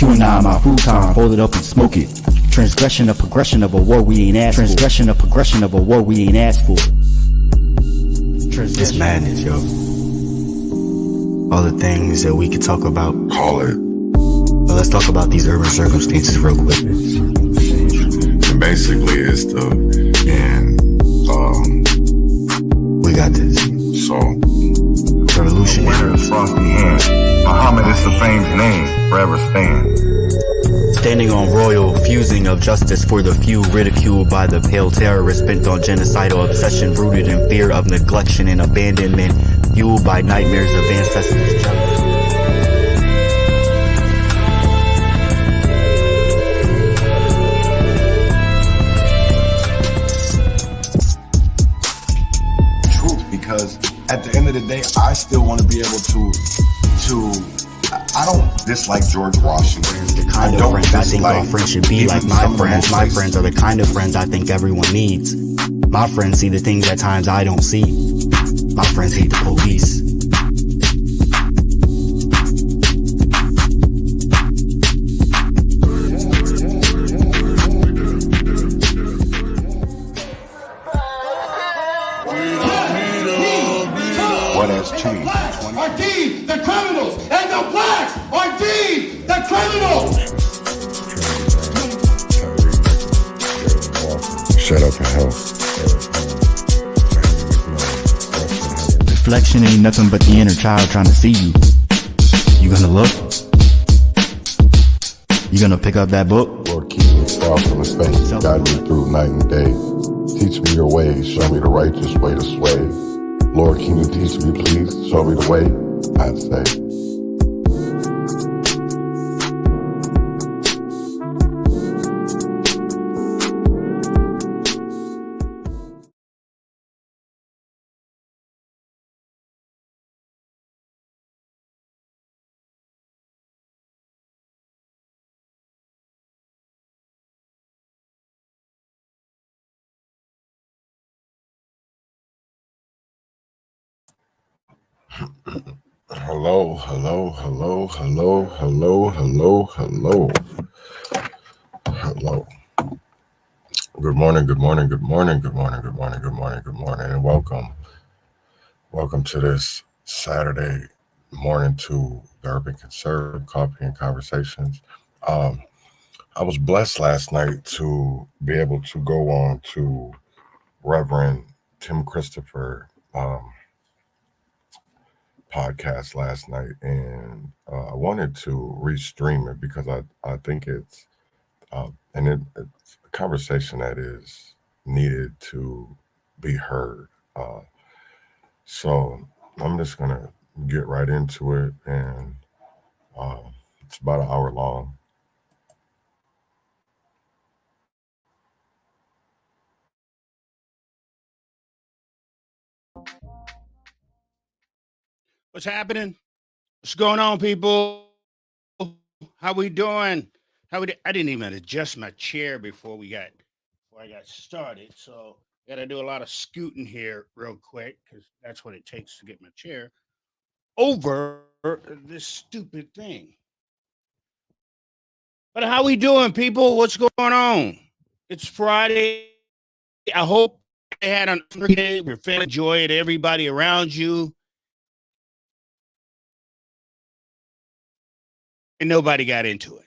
Chewing on my futon, hold it up and smoke it. Transgression, a progression of a war we ain't asked for. Transgression, a progression of a war we ain't asked for. It's madness, yo. All the things that we could talk about. Call it. But let's talk about these urban circumstances real quick. And basically, it's we got this. So, revolutionary. Frosty hand. Muhammad is the famed name, forever stand. Standing on royal fusing of justice for the few, ridiculed by the pale terrorists bent on genocidal obsession, rooted in fear of neglection and abandonment, fueled by nightmares of ancestors' jealousy. truth, because at the end of the day, I still want to be able to I don't dislike George Washington. The kind of friends I think all friends should be like my friends. My friends are the kind of friends I think everyone needs. My friends see the things at times I don't see. My friends hate the police. What has changed? Are deemed the criminals, and the blacks are deemed the criminals. Shut up and help. Reflection ain't nothing but the inner child trying to see you. You gonna look? You gonna pick up that book? Lord, keep me far from the faith. Guide me through night and day. Teach me your ways. Show me the righteous way to sway. Lord, can you teach me, please? Show me the way, I'd say. Hello. Good morning, and welcome to this Saturday morning to the Urban Conservative Coffee and Conversations. I was blessed last night to be able to go on to Reverend Tim Christopher podcast last night, and I wanted to restream it because I think it's it's a conversation that is needed to be heard. So I'm just gonna get right into it, and it's about an hour long. What's happening? What's going on, people? How we doing? I didn't even adjust my chair before I got started, so got to do a lot of scooting here real quick because that's what it takes to get my chair over this stupid thing. But how we doing, people? What's going on? It's Friday. I hope you had a great day. You're feeling joy at everybody around you. And nobody got into it.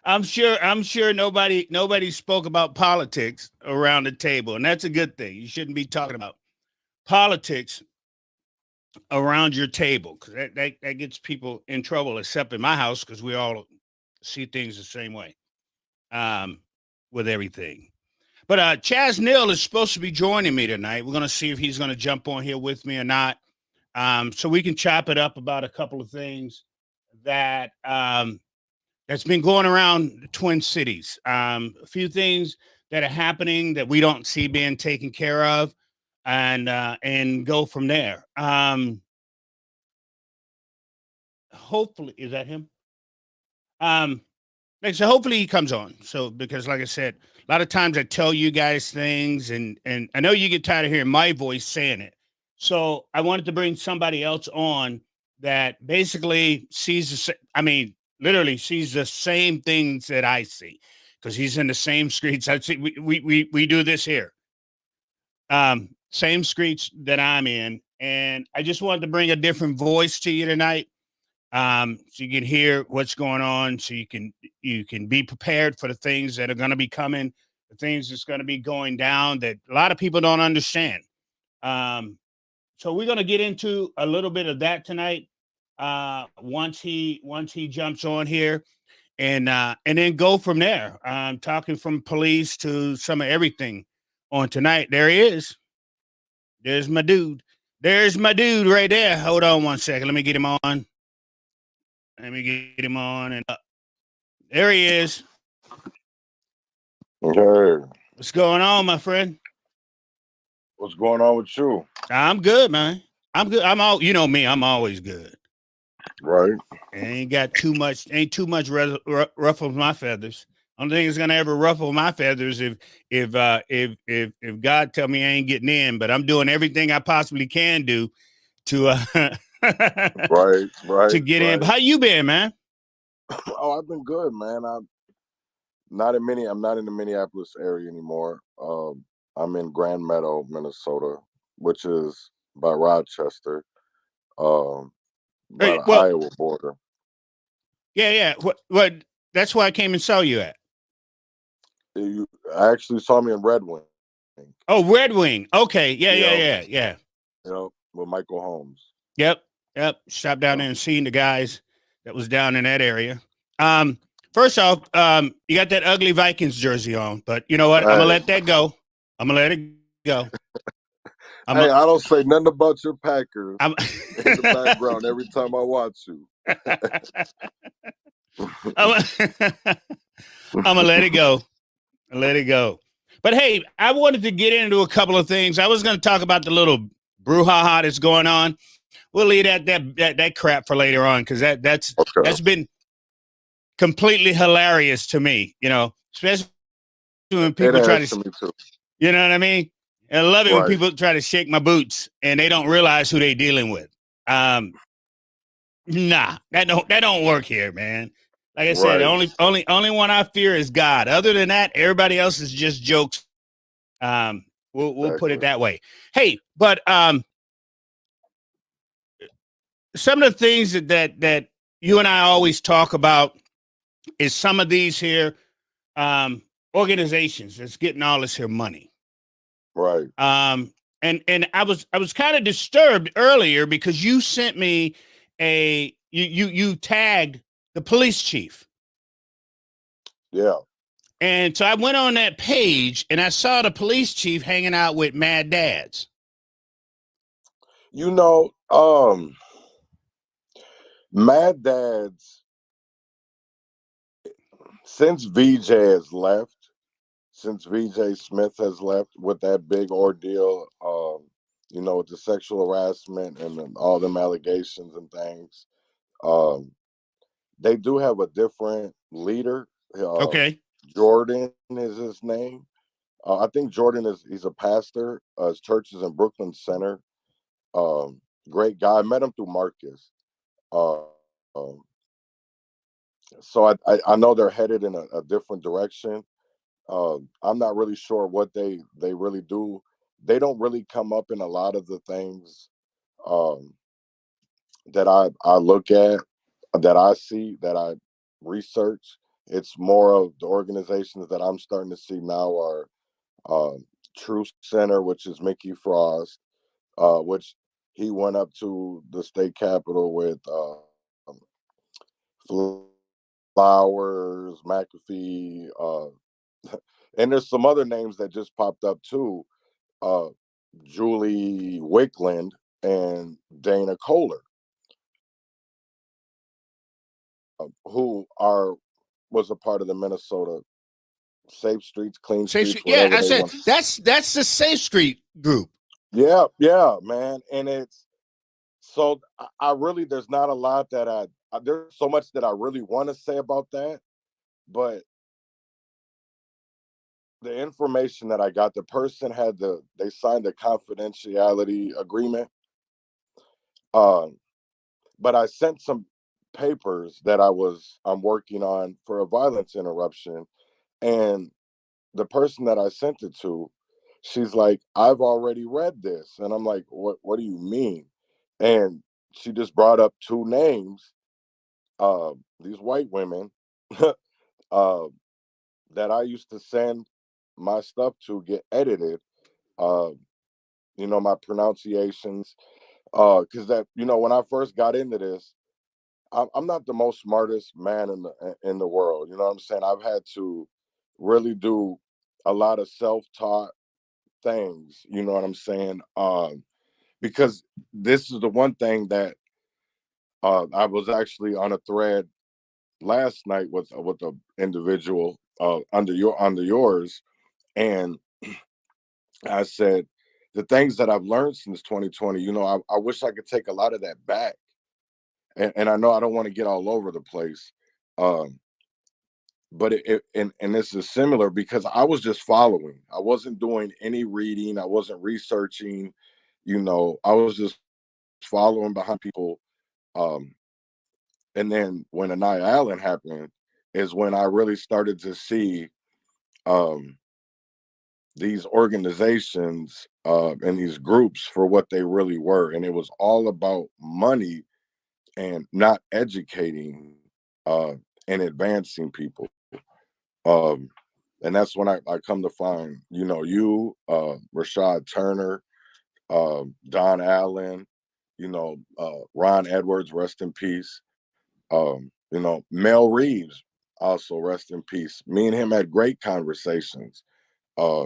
I'm sure nobody spoke about politics around the table, and that's a good thing. You shouldn't be talking about politics around your table because that gets people in trouble, except in my house because we all see things the same way with everything. But Chaz Neal is supposed to be joining me tonight. We're going to see if he's going to jump on here with me or not. So we can chop it up about a couple of things that that's been going around the Twin Cities. A few things that are happening that we don't see being taken care of, and go from there. Hopefully, is that him? So hopefully he comes on. So because like I said, a lot of times I tell you guys things, and I know you get tired of hearing my voice saying it. So I wanted to bring somebody else on that basically sees literally sees the same things that I see, because he's in the same streets. I see we do this here. Same streets that I'm in, and I just wanted to bring a different voice to you tonight, so you can hear what's going on, so you can be prepared for the things that are going to be coming, the things that's going to be going down that a lot of people don't understand. So we're going to get into a little bit of that tonight, once he jumps on here, and then go from there. Talking from police to some of everything on tonight. There he is. There's my dude. There's my dude right there. Hold on one second. Let me get him on. Let me get him on, and there he is. Hey, What's going on, my friend? what's going on with you? I'm good, man. I'm good. You know me, I'm always good. Right. Ain't too much ruffles my feathers. Only thing that's gonna ever ruffle my feathers if God tell me I ain't getting in, but I'm doing everything I possibly can do to Right. to get in. But how you been, man? Oh, I've been good, man. I'm not in the Minneapolis area anymore. I'm in Grand Meadow, Minnesota, which is by Rochester, by Hey, the well, Iowa border. yeah. What? That's where I came and saw you at. I actually saw me in Red Wing. Oh, Red Wing. Okay. Yeah. Yeah. With Michael Holmes. Yep. Stopped down there and seen the guys that was down in that area. First off, you got that ugly Vikings jersey on, but you know what? I'm gonna let that go. I'm gonna let it go. I don't say nothing about your Packers I'm in the background every time I watch you. I'm gonna let it go. Let it go. But hey, I wanted to get into a couple of things. I was going to talk about the little brouhaha that's going on. We'll leave that crap for later on, because that's been completely hilarious to me. You know, especially when people try to, me too. you know what I mean? I love it when Right. people try to shake my boots and they don't realize who they're dealing with. Nah, that don't work here, man. Like I said, the only one I fear is God. Other than that, everybody else is just jokes. We'll put it that way. Hey, but some of the things that you and I always talk about is some of these here organizations that's getting all this here money. Right. And I was kind of disturbed earlier because you sent me you tagged the police chief. Yeah. And so I went on that page and I saw the police chief hanging out with mad dads. You know, Mad Dads, since VJ has left, since VJ Smith has left with that big ordeal, with the sexual harassment and all them allegations and things, they do have a different leader. Okay. Jordan is his name. I think he's a pastor. His church is in Brooklyn Center. Great guy. I met him through Marcus. Um, so I know they're headed in a different direction. I'm not really sure what they really do. They don't really come up in a lot of the things that I look at, that I see, that I research. It's more of the organizations that I'm starting to see now are Truth Center, which is Mickey Frost, which he went up to the state capitol with Flowers, McAfee, and there's some other names that just popped up too. Julie Wickland and Dana Kohler, who was a part of the Minnesota Safe Streets, Clean Streets, Yeah, whatever I they said want. that's the Safe Street group. Yeah, man, and it's so I really there's not a lot that there's so much that I really want to say about that, but the information that I got, the person they signed a confidentiality agreement. but I sent some papers that I'm working on for a violence interruption, and the person that I sent it to, she's like, I've already read this. And I'm like, what do you mean? And she just brought up two names, these white women, uh, that I used to send my stuff to get edited. Uh, my pronunciations. Because that, when I first got into this, I'm not the most smartest man in the world. You know what I'm saying? I've had to really do a lot of self-taught things. You know what I'm saying? Because this is the one thing that I was actually on a thread last night with an individual under yours, and I said the things that I've learned since 2020. I wish I could take a lot of that back, and I know I don't want to get all over the place. But and this is similar because I was just following. I wasn't doing any reading. I wasn't researching. I was just following behind people. Um, and then when Anaya Allen happened, is when I really started to see um, these organizations and these groups for what they really were, and it was all about money and not educating uh, and advancing people. Um, and that's when I come to find, Rashad Turner, Don Allen, Ron Edwards, rest in peace. Mel Reeves, also rest in peace. Me and him had great conversations. Uh,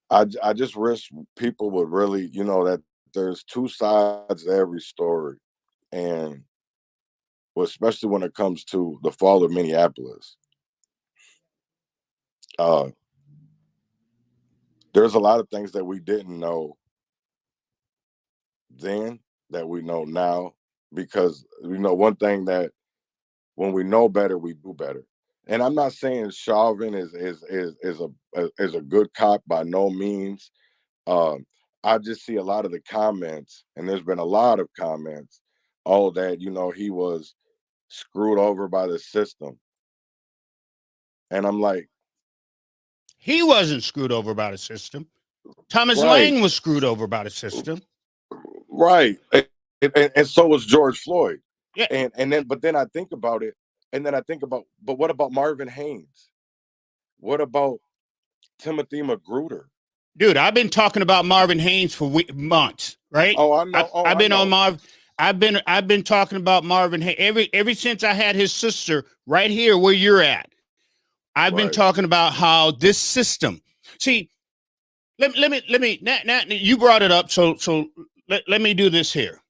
I just wish people would really, that there's two sides to every story, and especially when it comes to the fall of Minneapolis. Uh, there's a lot of things that we didn't know then that we know now, because one thing that when we know better, we do better. And I'm not saying Chauvin is a good cop by no means. Um, I just see a lot of the comments, and there's been a lot of comments, oh, that he was screwed over by the system, and I'm like, He wasn't screwed over by the system. Thomas right, Lang was screwed over by the system. right, and so was George Floyd, Yeah, but then I think about it, and then I think about, but what about Marvin Haynes? What about Timothy Magruder? dude, I've been talking about Marvin Haynes for months, right? Oh, I know. I've I been on know. Marv. I've been talking about Marvin Haynes ever since I had his sister right here where you're at. I've been Right. talking about how this system. See, let me. Now you brought it up, so let me do this here.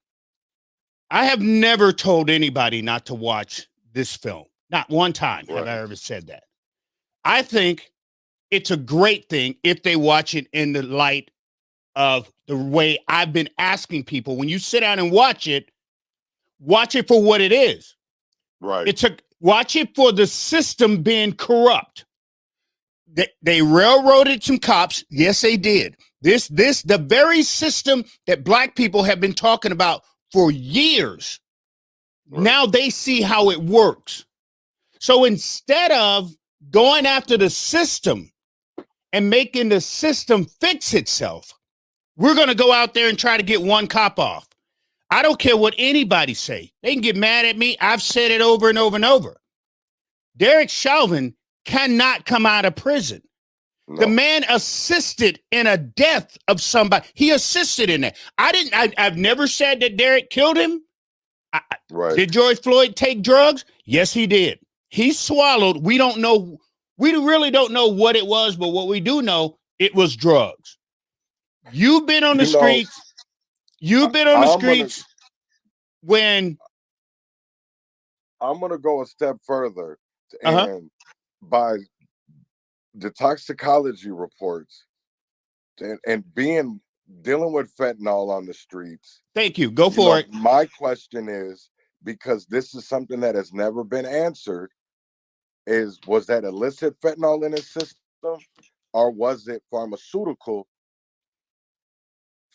I have never told anybody not to watch this film. Not one time have I ever said that. I think it's a great thing if they watch it in the light of the way I've been asking people. When you sit down and watch it for what it is. Right. Watch it for the system being corrupt. They railroaded some cops. Yes, they did. The very system that black people have been talking about for years. Right. Now they see how it works. So instead of going after the system and making the system fix itself, we're going to go out there and try to get one cop off. I don't care what anybody say. They can get mad at me. I've said it over and over and over. Derek Chauvin cannot come out of prison. No. The man assisted in a death of somebody. He assisted in that. I've never said that Derek killed him. Right. Did George Floyd take drugs? Yes, he did. He swallowed. We don't know. We really don't know what it was, but what we do know, it was drugs. You've been on the streets. You've been on the streets when. I'm going to go a step further, and by the toxicology reports and dealing with fentanyl on the streets. Thank you. Go for it. My question is, because this is something that has never been answered, was that illicit fentanyl in his system, or was it pharmaceutical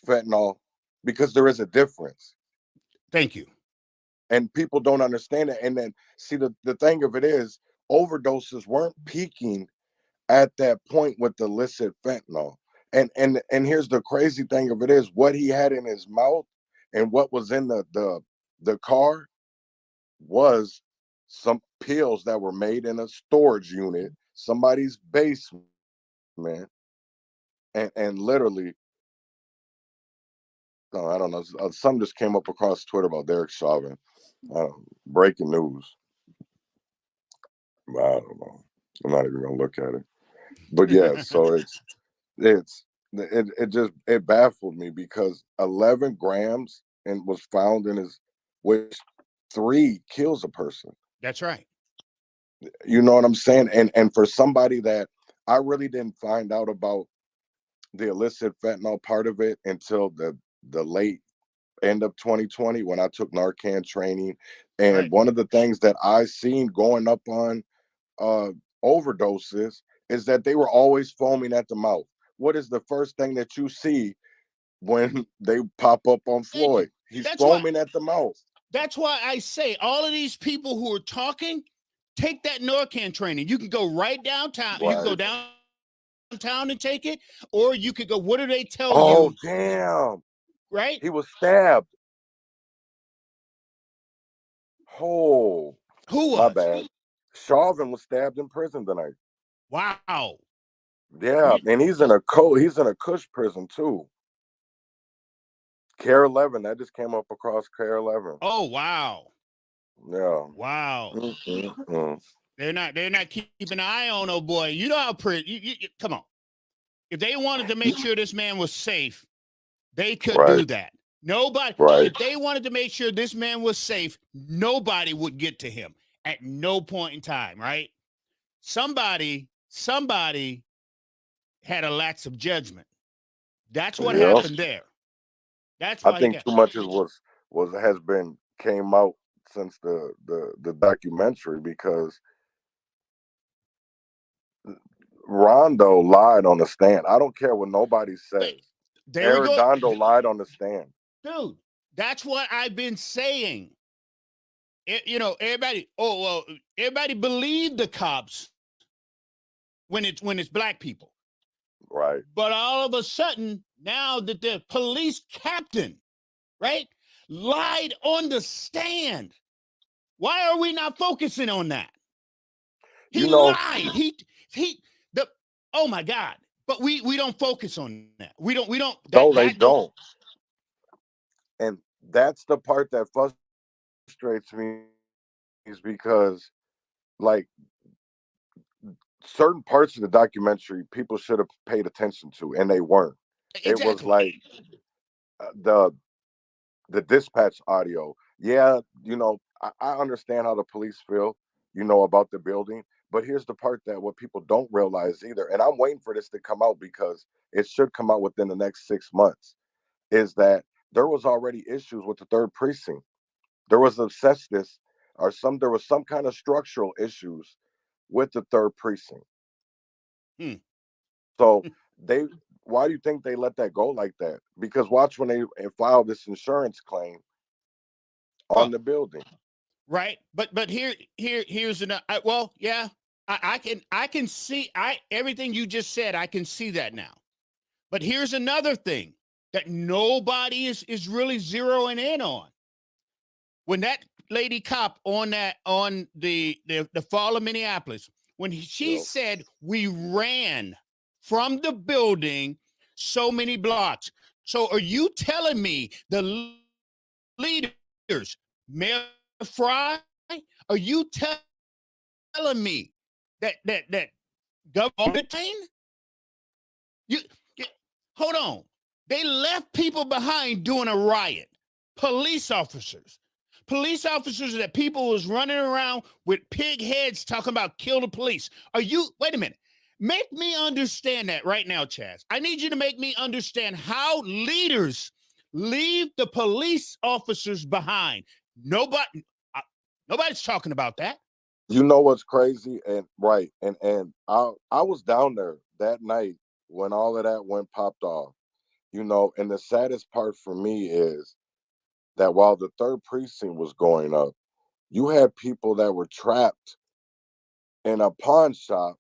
fentanyl? Because there is a difference. Thank you. And people don't understand it. And then see, the thing of it is, overdoses weren't peaking at that point with the illicit fentanyl. And here's the crazy thing of it is, what he had in his mouth and what was in the car was some pills that were made in a storage unit, somebody's basement, and literally, I don't know, something just came up across Twitter about Derek Chauvin. Breaking news. I don't know. I'm not even gonna look at it. But yeah, so it baffled me because 11 grams and was found in his, which 3 kills a person. That's right. You know what I'm saying? And for somebody that, I really didn't find out about the illicit fentanyl part of it until the late end of 2020 when I took Narcan training. And Right. one of the things that I seen going up on overdoses is that they were always foaming at the mouth. What is the first thing that you see when they pop up on Thank Floyd? you. He's That's why, foaming at the mouth. that's why I say all of these people who are talking, take that Narcan training. You can go right downtown. You can go Right. downtown and take it, or you could go, what do they tell Oh, you? damn. Right? He was stabbed. Oh, Who my was? bad. Chauvin was stabbed in prison tonight. Wow. Yeah, and he's in a Kush prison too. Care 11, that just came up across Care 11. Oh, wow. Yeah. Wow. Mm-mm-mm. They're not keeping an eye on, oh boy. You know how come on. If they wanted to make sure this man was safe, they could Right. do that. Nobody, Right. if they wanted to make sure this man was safe, nobody would get to him at no point in time, right? Somebody had a lapse of judgment. That's what Yep. happened there. That's I why think too much has been came out since the documentary, because Rondo lied on the stand. I don't care what nobody says. there we go. Arredondo lied on the stand. Dude, that's what I've been saying. Everybody believed the cops when it's black people. Right. But all of a sudden, now that the police captain, right, lied on the stand. Why are we not focusing on that? He lied. Oh my God. But we don't focus on that. We don't. No, they don't. And that's the part that frustrates me, is because, like, certain parts of the documentary people should have paid attention to, and they weren't. Exactly. It was like the dispatch audio. Yeah, I understand how the police feel, about the building. But here's the part that what people don't realize either, and I'm waiting for this to come out because it should come out within the next 6 months, is that there was already issues with the 3rd precinct. There was asbestos, there was some kind of structural issues with the 3rd precinct. So why do you think they let that go like that? Because watch when they file this insurance claim on the building. Right. But here's another. Well, yeah, I can see everything you just said. I can see that now. But here's another thing that nobody is really zeroing in on. When that lady cop on the fall of Minneapolis, when she said we ran from the building so many blocks. So are you telling me the leaders, Mayor Fry, are you telling me that government you hold on? They left people behind doing a riot. Police officers that people was running around with pig heads talking about kill the police. Wait a minute. Make me understand that right now, Chaz. I need you to make me understand how leaders leave the police officers behind. Nobody's talking about that. You know what's crazy? And right. And I was down there that night when all of that popped off, and the saddest part for me is that while the third precinct was going up, you had people that were trapped in a pawn shop,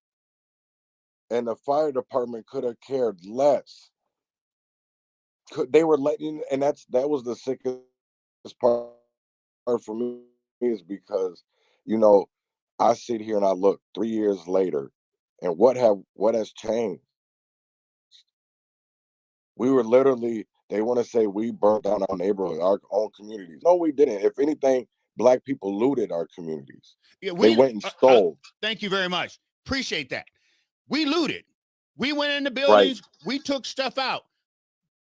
and the fire department could have cared less. They were letting, and that was the sickest part for me, is because, you know, I sit here and I look 3 years later, and what has changed? We were literally, they want to say we burnt down our neighborhood, our own communities. No, we didn't. If anything, black people looted our communities. Yeah, They went and stole. Thank you very much. Appreciate that. We looted. We went in the Right. buildings. We took stuff out,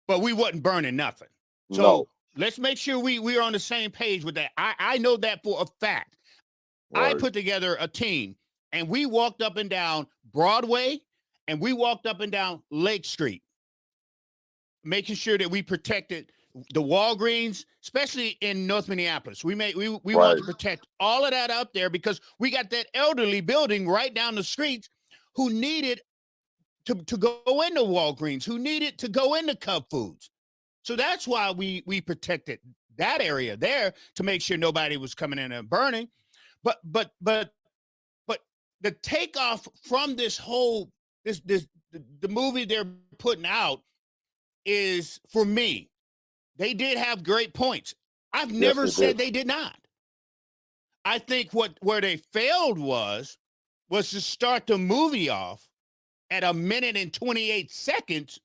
but we wasn't burning nothing. So No. let's make sure we are on the same page with that. I know that for a fact. I Right. put together a team, and we walked up and down Broadway, and we walked up and down Lake Street, making sure that we protected the Walgreens, especially in North Minneapolis. We want Right. to protect all of that up there because we got that elderly building right down the street who needed to go into Walgreens, who needed to go into Cub Foods. So that's why we protected that area there to make sure nobody was coming in and burning. But the takeoff from this whole the movie they're putting out is, for me, they did have great points. I've never said they did not. I think where they failed was to start the movie off at 1 minute and 28 seconds,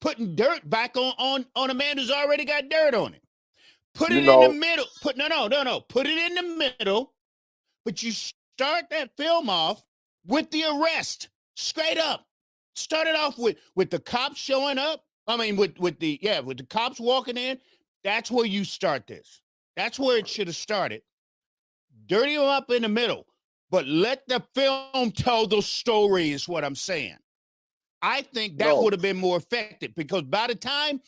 putting dirt back on a man who's already got dirt on him. Put it in the middle. Put it in the middle, but you start that film off with the arrest, straight up. Start it off with the cops showing up. I mean, with the cops walking in. That's where you start this. That's where it should have started. Dirty them up in the middle, but let the film tell the story is what I'm saying. I think that would have been more effective, because by the time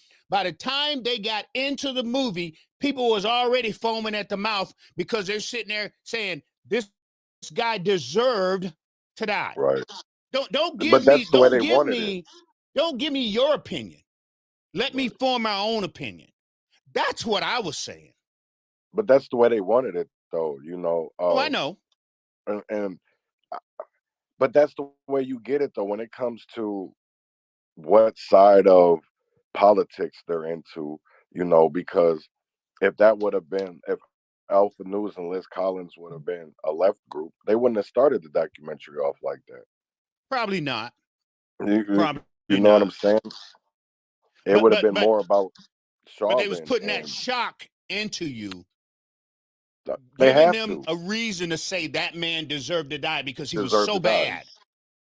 they got into the movie, people was already foaming at the mouth because they're sitting there saying this guy deserved to die. Right. Don't give But that's the way they wanted it. Don't give me your opinion. Let me form my own opinion. That's what I was saying. But that's the way they wanted it, though. You know. I know. But that's the way you get it, though, when it comes to what side of politics they're into. You know, because if Alpha News and Liz Collins would have been a left group, they wouldn't have started the documentary off like that. Probably not. You know what I'm saying? It would have been more about Chauvin. But they was putting that shock into you. They giving have them to. a reason to say that man deserved to die because he was so bad.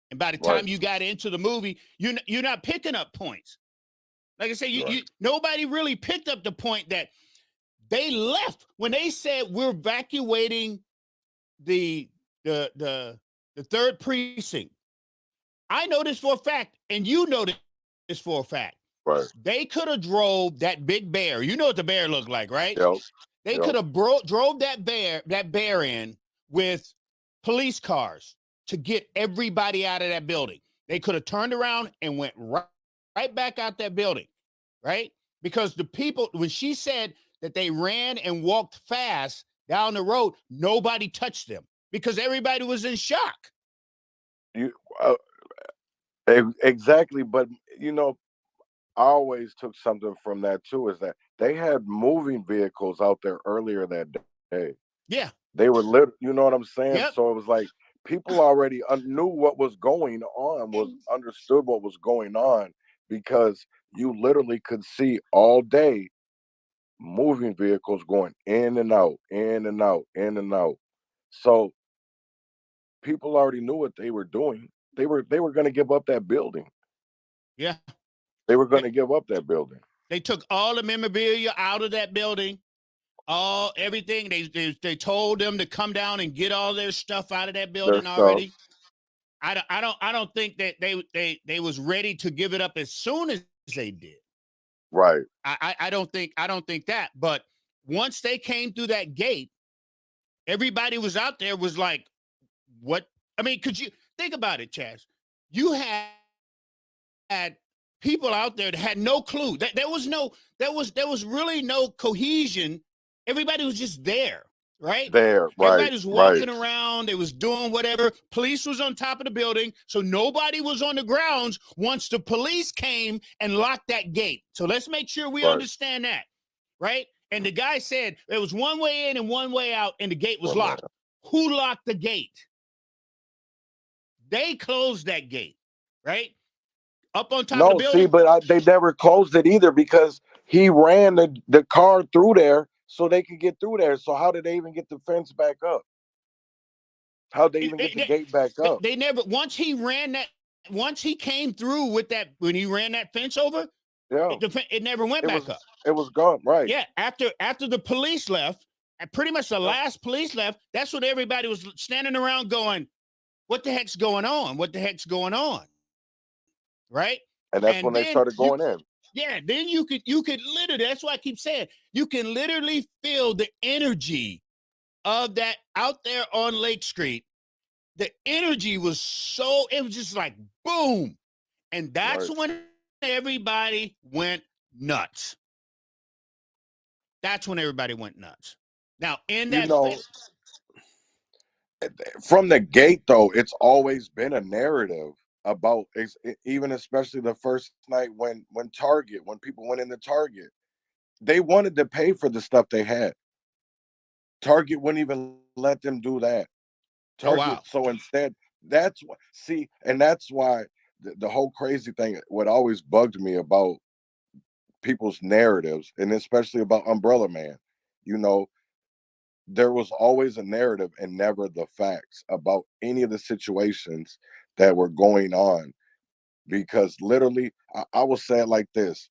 And by the time you got into the movie, you're not picking up points. Like I say, nobody really picked up the point that they left when they said we're evacuating the third precinct. I know this for a fact, and you know this for a fact. Right. They could have drove that big bear. You know what the bear looked like, right? Yep. They could have drove that bear in with police cars to get everybody out of that building. They could have turned around and went right back out that building, right? Because the people, when she said that they ran and walked fast down the road, nobody touched them because everybody was in shock. Exactly, but you know, I always took something from that too, is that they had moving vehicles out there earlier that day. Yeah. They were you know what I'm saying? Yep. So it was like people already knew what was going on, understood what was going on, because you literally could see all day moving vehicles going in and out, in and out, in and out. So people already knew what they were doing. They were going to give up that building. Yeah. They were going to give up that building. They took all the memorabilia out of that building, everything. They told them to come down and get all their stuff out of that building already. I don't think that they was ready to give it up as soon as they did. Right. I don't think that. But once they came through that gate, everybody was out there was like, what? I mean, could you think about it, Chaz? You had people out there that had no clue. That there was really no cohesion. Everybody was just there, right? There, Everybody right, was right, walking around. They was doing whatever. Police was on top of the building, so nobody was on the grounds once the police came and locked that gate. So let's make sure we right. understand that, right? And the guy said there was one way in and one way out, and the gate was One way locked. Who locked the gate? They closed that gate, right? Up on top of the No, building. see, but they never closed it either because he ran the car through there so they could get through there. So how did they even get the fence back up? How'd they even get the gate back up? They never, once he came through with that, when he ran that fence over, Yeah, it never went back up. it was gone, right? Yeah, after the police left, and pretty much the last police left, that's what everybody was standing around going, what the heck's going on? What the heck's going on? Right? And that's And when they then started going in. yeah, then you could literally, that's why I keep saying, you can literally feel the energy of that out there on Lake Street. The energy was so, it was just like boom. And that's Right. when everybody went nuts. That's when everybody went nuts. Now, in You that know, from the gate though, it's always been a narrative about even especially the first night when people went into Target, they wanted to pay for the stuff they had. Target wouldn't even let them do that. oh Target, wow. so instead, that's what, see, and that's why the whole crazy thing, what always bugged me about people's narratives, and especially about Umbrella Man, you know, there was always a narrative and never the facts about any of the situations that were going on. Because literally, I will say it like this: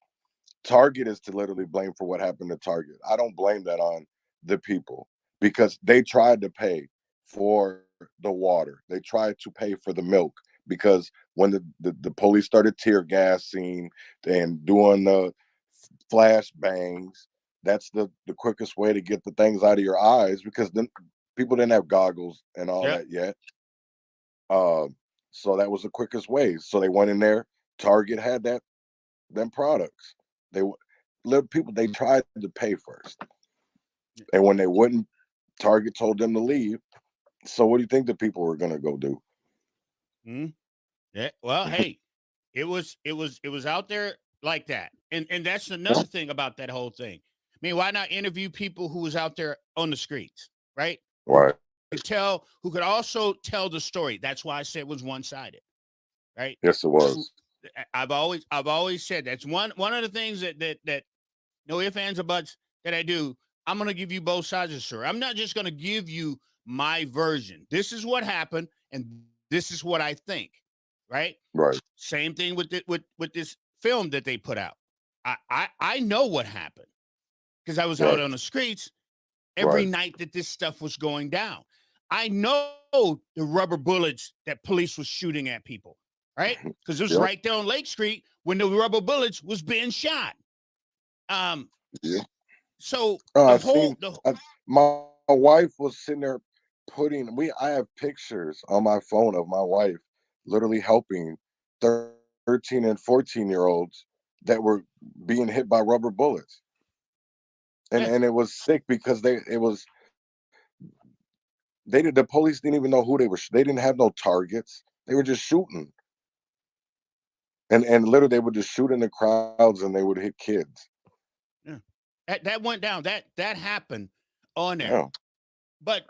Target is to literally blame for what happened to Target. I don't blame that on the people because they tried to pay for the water. They tried to pay for the milk because when the police started tear gassing and doing the flash bangs, that's the quickest way to get the things out of your eyes because then people didn't have goggles and all Yeah. that yet. So that was the quickest way. So they went in there. Target had them products. They little people, they tried to pay first, and when they wouldn't, Target told them to leave. So what do you think the people were gonna go do? Mm-hmm. Yeah. Well, hey, it was out there like that. And that's another thing about that whole thing. I mean, why not interview people who was out there on the streets, right? Right. Who could also tell the story. That's why I said it was one-sided, right? Yes, it was. I've always said that's one of the things that no ifs, ands, or buts that I do. I'm gonna give you both sides of the story. I'm not just gonna give you my version. This is what happened, and this is what I think, right? Right. Same thing with with this film that they put out. I know what happened because I was out on the streets every night that this stuff was going down. I know the rubber bullets that police was shooting at people, right? Because it was right there on Lake Street when the rubber bullets was being shot. So my wife was sitting there I have pictures on my phone of my wife literally helping 13 and 14-year-olds that were being hit by rubber bullets. And it was sick because the police didn't even know who they didn't have no targets. They were just shooting. And literally they would just shoot in the crowds and they would hit kids. Yeah. That went down. That happened on there. Yeah. But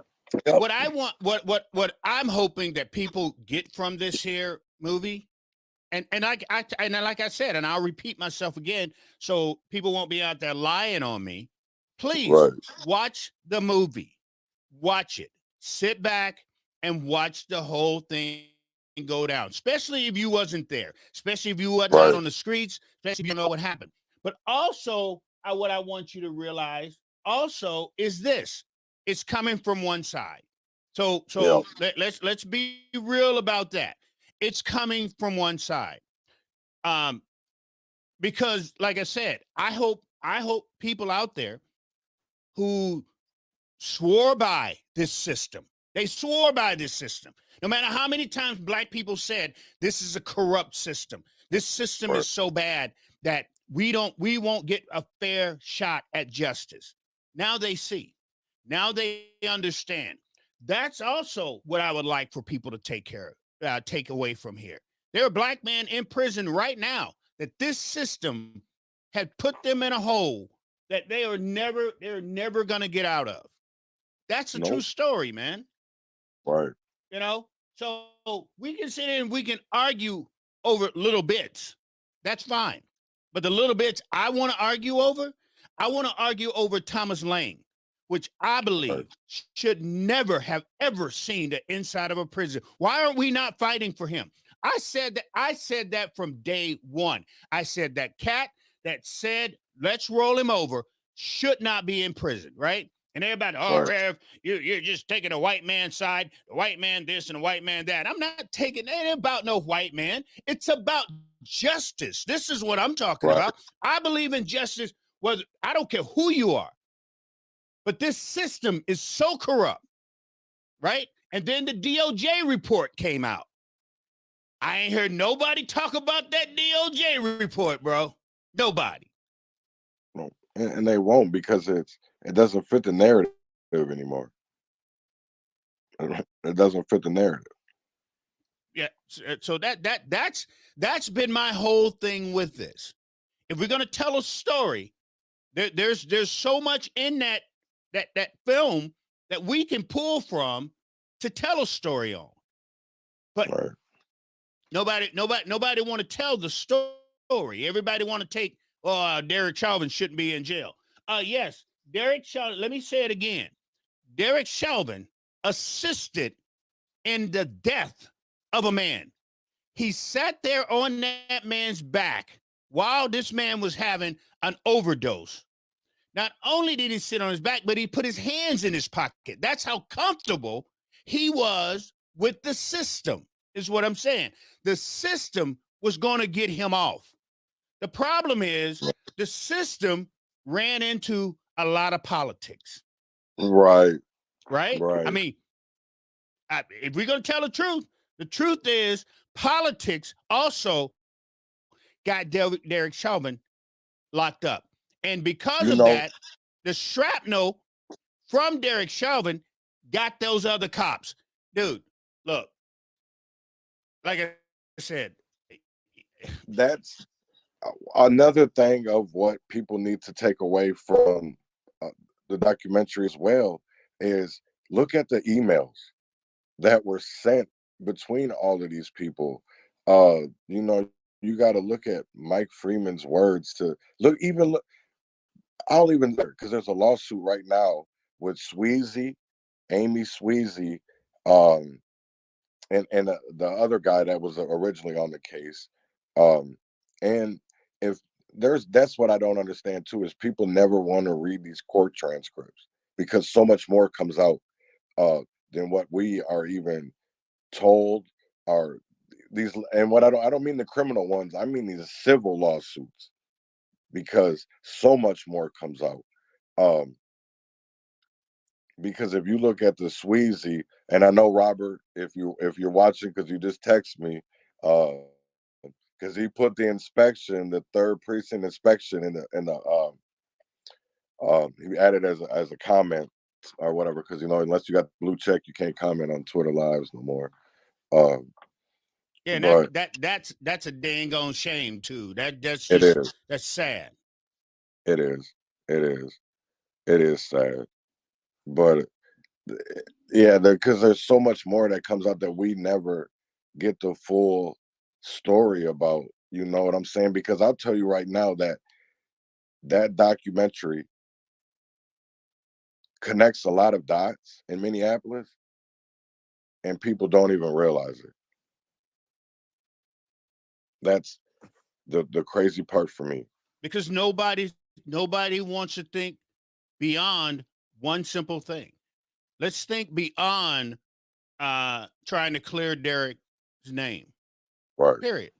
what I want, what I'm hoping that people get from this here movie, and like I said, and I'll repeat myself again, so people won't be out there lying on me. Please watch the movie. Watch it. Sit back and watch the whole thing go down. Especially if you wasn't there. Especially if you wasn't out on the streets. Especially if you know what happened. But also, what I want you to realize also is this: it's coming from one side. So let's be real about that. It's coming from one side. Because like I said, I hope people out there who swore by this system, They swore by this system. No matter how many times black people said this is a corrupt system. This system Right. is so bad that we won't get a fair shot at justice. Now they see. Now they understand. That's also what I would like for people to take away from here. There are black men in prison right now that this system had put them in a hole that they're never gonna get out of. That's a true Nope. story, man. Right. You know, so we can sit here and we can argue over little bits. That's fine. But the little bits I want to argue over Thomas Lane, which I believe should never have ever seen the inside of a prison. Why are we not fighting for him? I said that from day one. I said that cat that said, let's roll him over should not be in prison, right? And everybody, oh, Right. Rev, you're just taking a white man's side, the white man this and the white man that. I'm not taking it about no white man. It's about justice. This is what I'm talking Right. about. I believe in justice, whether I don't care who you are. But this system is so corrupt, right? And then the DOJ report came out. I ain't heard nobody talk about that DOJ report, bro. Nobody. No. And they won't, because it doesn't fit the narrative anymore. It doesn't fit the narrative. Yeah. So that's been my whole thing with this. If we're gonna tell a story, there's so much in that film that we can pull from to tell a story on. But Right. nobody want to tell the story. Everybody want to take, Derek Chauvin shouldn't be in jail. Yes, Derek Chauvin, let me say it again. Derek Chauvin assisted in the death of a man. He sat there on that man's back while this man was having an overdose. Not only did he sit on his back, but he put his hands in his pocket. That's how comfortable he was with the system, is what I'm saying. The system was going to get him off. The problem is the system ran into a lot of politics. Right. Right? Right. I mean, if we're going to tell the truth is politics also got Derek Chauvin locked up. And because of that, the shrapnel from Derek Chauvin got those other cops. Dude, look, like I said, that's another thing of what people need to take away from the documentary as well, is look at the emails that were sent between all of these people. You got to look at Mike Freeman's words to look. I'll even, because there's a lawsuit right now with Amy Sweezy, and the other guy that was originally on the case. And if that's what I don't understand too, is people never want to read these court transcripts, because so much more comes out than what we are even told. Are these, and what I don't mean the criminal ones, I mean these civil lawsuits, because so much more comes out. Because if you look at the Sweezy, and I know Robert, if you're watching, because you just text me, because he put the inspection, the third precinct inspection in the he added as a comment or whatever, because unless you got blue check, you can't comment on Twitter lives no more. Yeah, but that's a dang on shame too. That's sad. It is sad. But yeah, because there's so much more that comes out that we never get the full story about. You know what I'm saying? Because I'll tell you right now that documentary connects a lot of dots in Minneapolis, and people don't even realize it. That's the crazy part for me. Because nobody wants to think beyond one simple thing. Let's think beyond trying to clear Derek's name. Right. Period.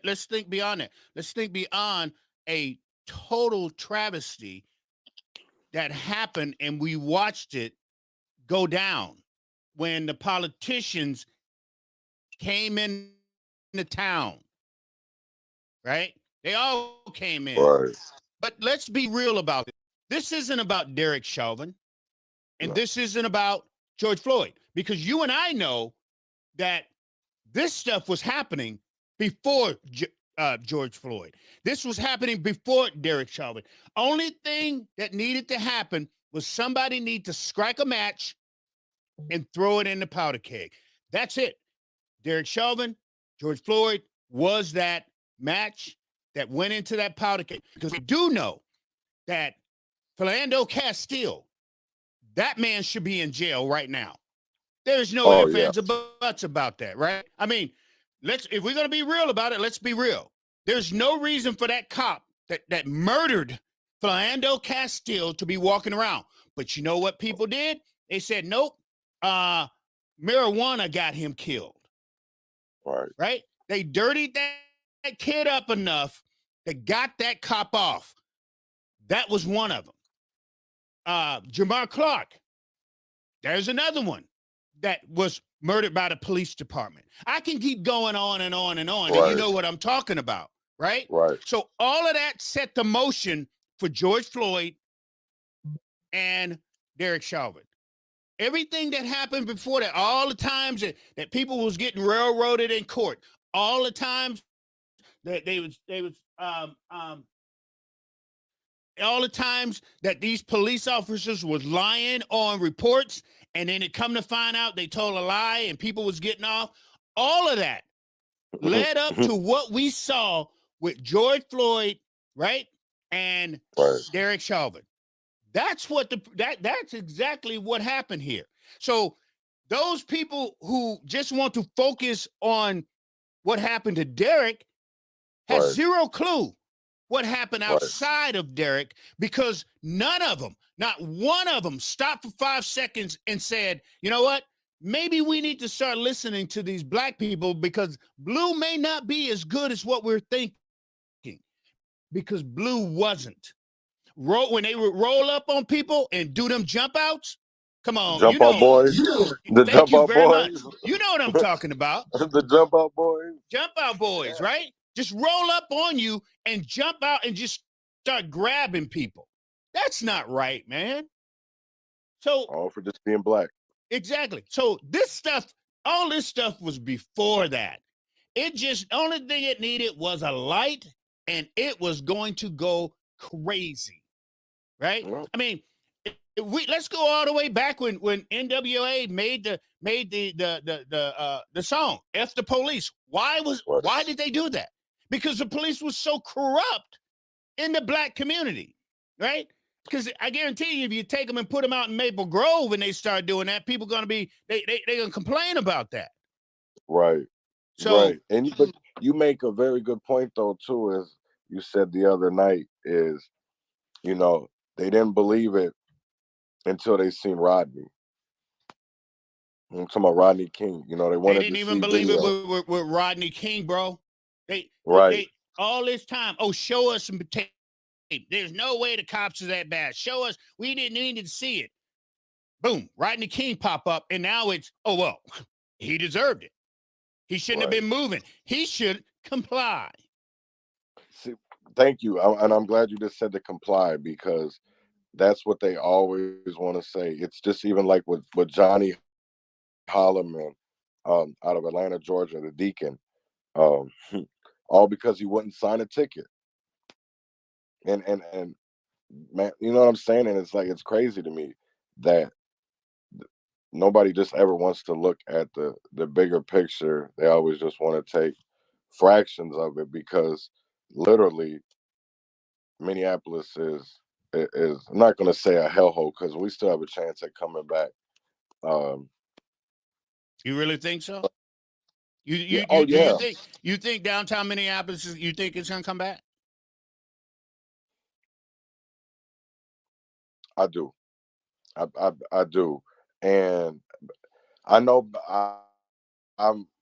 Let's think beyond that. Let's think beyond a total travesty that happened and we watched it go down. when the politicians came in the town, right? They all came in. Right. But let's be real about it. This isn't about Derek Chauvin, and No. this isn't about George Floyd, because you and I know that this stuff was happening before George Floyd. This was happening before Derek Chauvin. Only thing that needed to happen was somebody need to strike a match and throw it in the powder keg. That's it. Derek Chauvin, George Floyd was that match that went into that powder keg, because we do know that Philando Castile, that man should be in jail right now. There's no ifs, ands, or buts about that, right? I mean, if we're gonna be real about it, let's be real. There's no reason for that cop that murdered Philando Castile to be walking around. But you know what people did? They said, nope, marijuana got him killed. Right? They dirtied that kid up enough that got that cop off. That was one of them. Jamar Clark, there's another one that was murdered by the police department. I can keep going on and on and on, and you know what I'm talking about, right? Right. So all of that set the motion for George Floyd and Derek Chauvin. Everything that happened before that, all the times that people was getting railroaded in court, all the times that all the times that these police officers was lying on reports, and then it come to find out they told a lie and people was getting off, all of that led up to what we saw with George Floyd, right? And Derek Chauvin. That's what that's exactly what happened here. So those people who just want to focus on what happened to Derek has zero clue what happened outside of Derek, because none of them, not one of them, stopped for 5 seconds and said, you know what? Maybe we need to start listening to these black people, because blue may not be as good as what we're thinking, because blue wasn't. When they would roll up on people and do them jump outs, come on, jump out boys. The thank jump you out very boys. much. You know what I'm talking about. The jump out boys. Jump out boys, right? Just roll up on you and jump out and just start grabbing people. That's not right, man. So all for just being black. Exactly. So this stuff, all this stuff was before that. It just, only thing it needed was a light, and it was going to go crazy, right? Well, I mean, let's go all the way back when NWA made the song "F the Police." Why did they do that? Because the police was so corrupt in the black community, right? Because I guarantee you, if you take them and put them out in Maple Grove and they start doing that, people gonna be they gonna complain about that. Right. So and you make a very good point though too, as you said the other night, is they didn't believe it until they seen Rodney. I'm talking about Rodney King. They wanted didn't to even see believe video. it with Rodney King, bro. They all this time. Oh, show us some tape. There's no way the cops are that bad. Show us. We didn't need to see it. Boom, Rodney King pop up, and now it's, oh well, he deserved it. He shouldn't have been moving. He should comply. See, thank you, and I'm glad you just said to comply, because that's what they always want to say. It's just even like with Johnny Holloman, out of Atlanta, Georgia, the deacon, all because he wouldn't sign a ticket. And man, you know what I'm saying? And it's like, it's crazy to me that nobody just ever wants to look at the bigger picture. They always just want to take fractions of it, because literally Minneapolis is I'm not going to say a hellhole, because we still have a chance at coming back. You really think so? You think downtown Minneapolis, you think it's gonna come back? I do. I do. And I know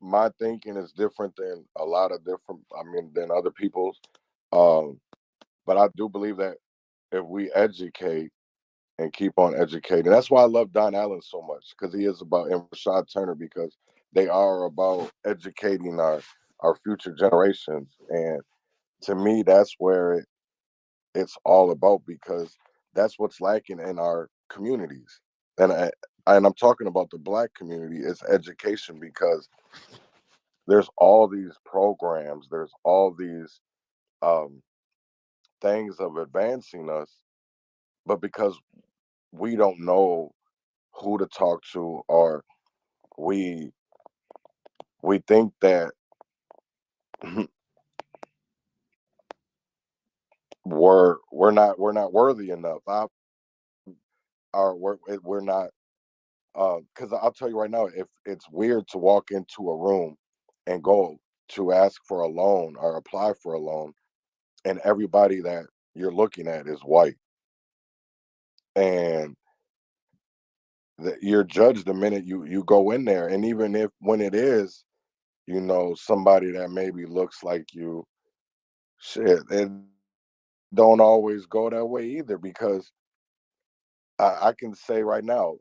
my thinking is different than a lot of than other people's. But I do believe that if we educate and keep on educating. That's why I love Don Allen so much, because he is about, and Rashad Turner, because they are about educating our future generations. And to me, that's where it's all about, because that's what's lacking in our communities. And I'm talking about the Black community, is education, because there's all these programs, there's all these things of advancing us, but because we don't know who to talk to, or we think that we're not worthy enough. We're not, because I'll tell you right now, if it's weird to walk into a room and go to ask for a loan or apply for a loan, and everybody that you're looking at is white, and you're judged the minute you go in there. And even if, when it is, somebody that maybe looks like you, shit, it don't always go that way either, because I can say right now,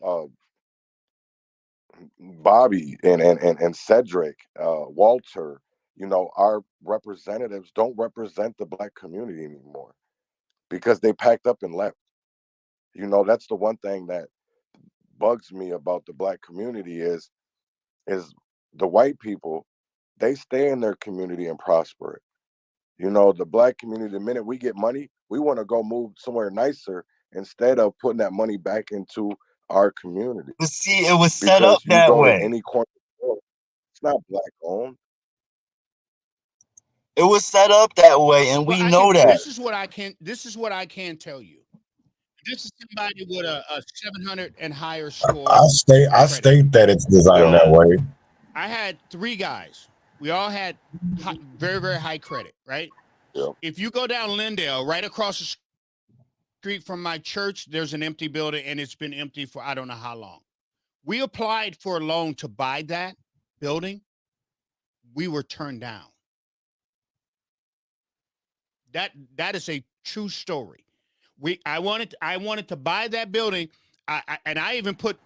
Bobby and Cedric, Walter, our representatives don't represent the Black community anymore, because they packed up and left. That's the one thing that bugs me about the Black community is the white people, they stay in their community and prosper it. The Black community, the minute we get money, we want to go move somewhere nicer instead of putting that money back into our community. But see, it was set up Because you that go to way. any corner store, it's not Black owned. It was set up that way, and we know that. This is what I can tell you. This is somebody with a 700 and higher score. I state that it's designed that way. I had 3 guys. We all had very, very high credit, right? Yeah. If you go down Lindale, right across the street from my church, there's an empty building, and it's been empty for I don't know how long. We applied for a loan to buy that building. We were turned down. That is a true story. I wanted to buy that building, and I even put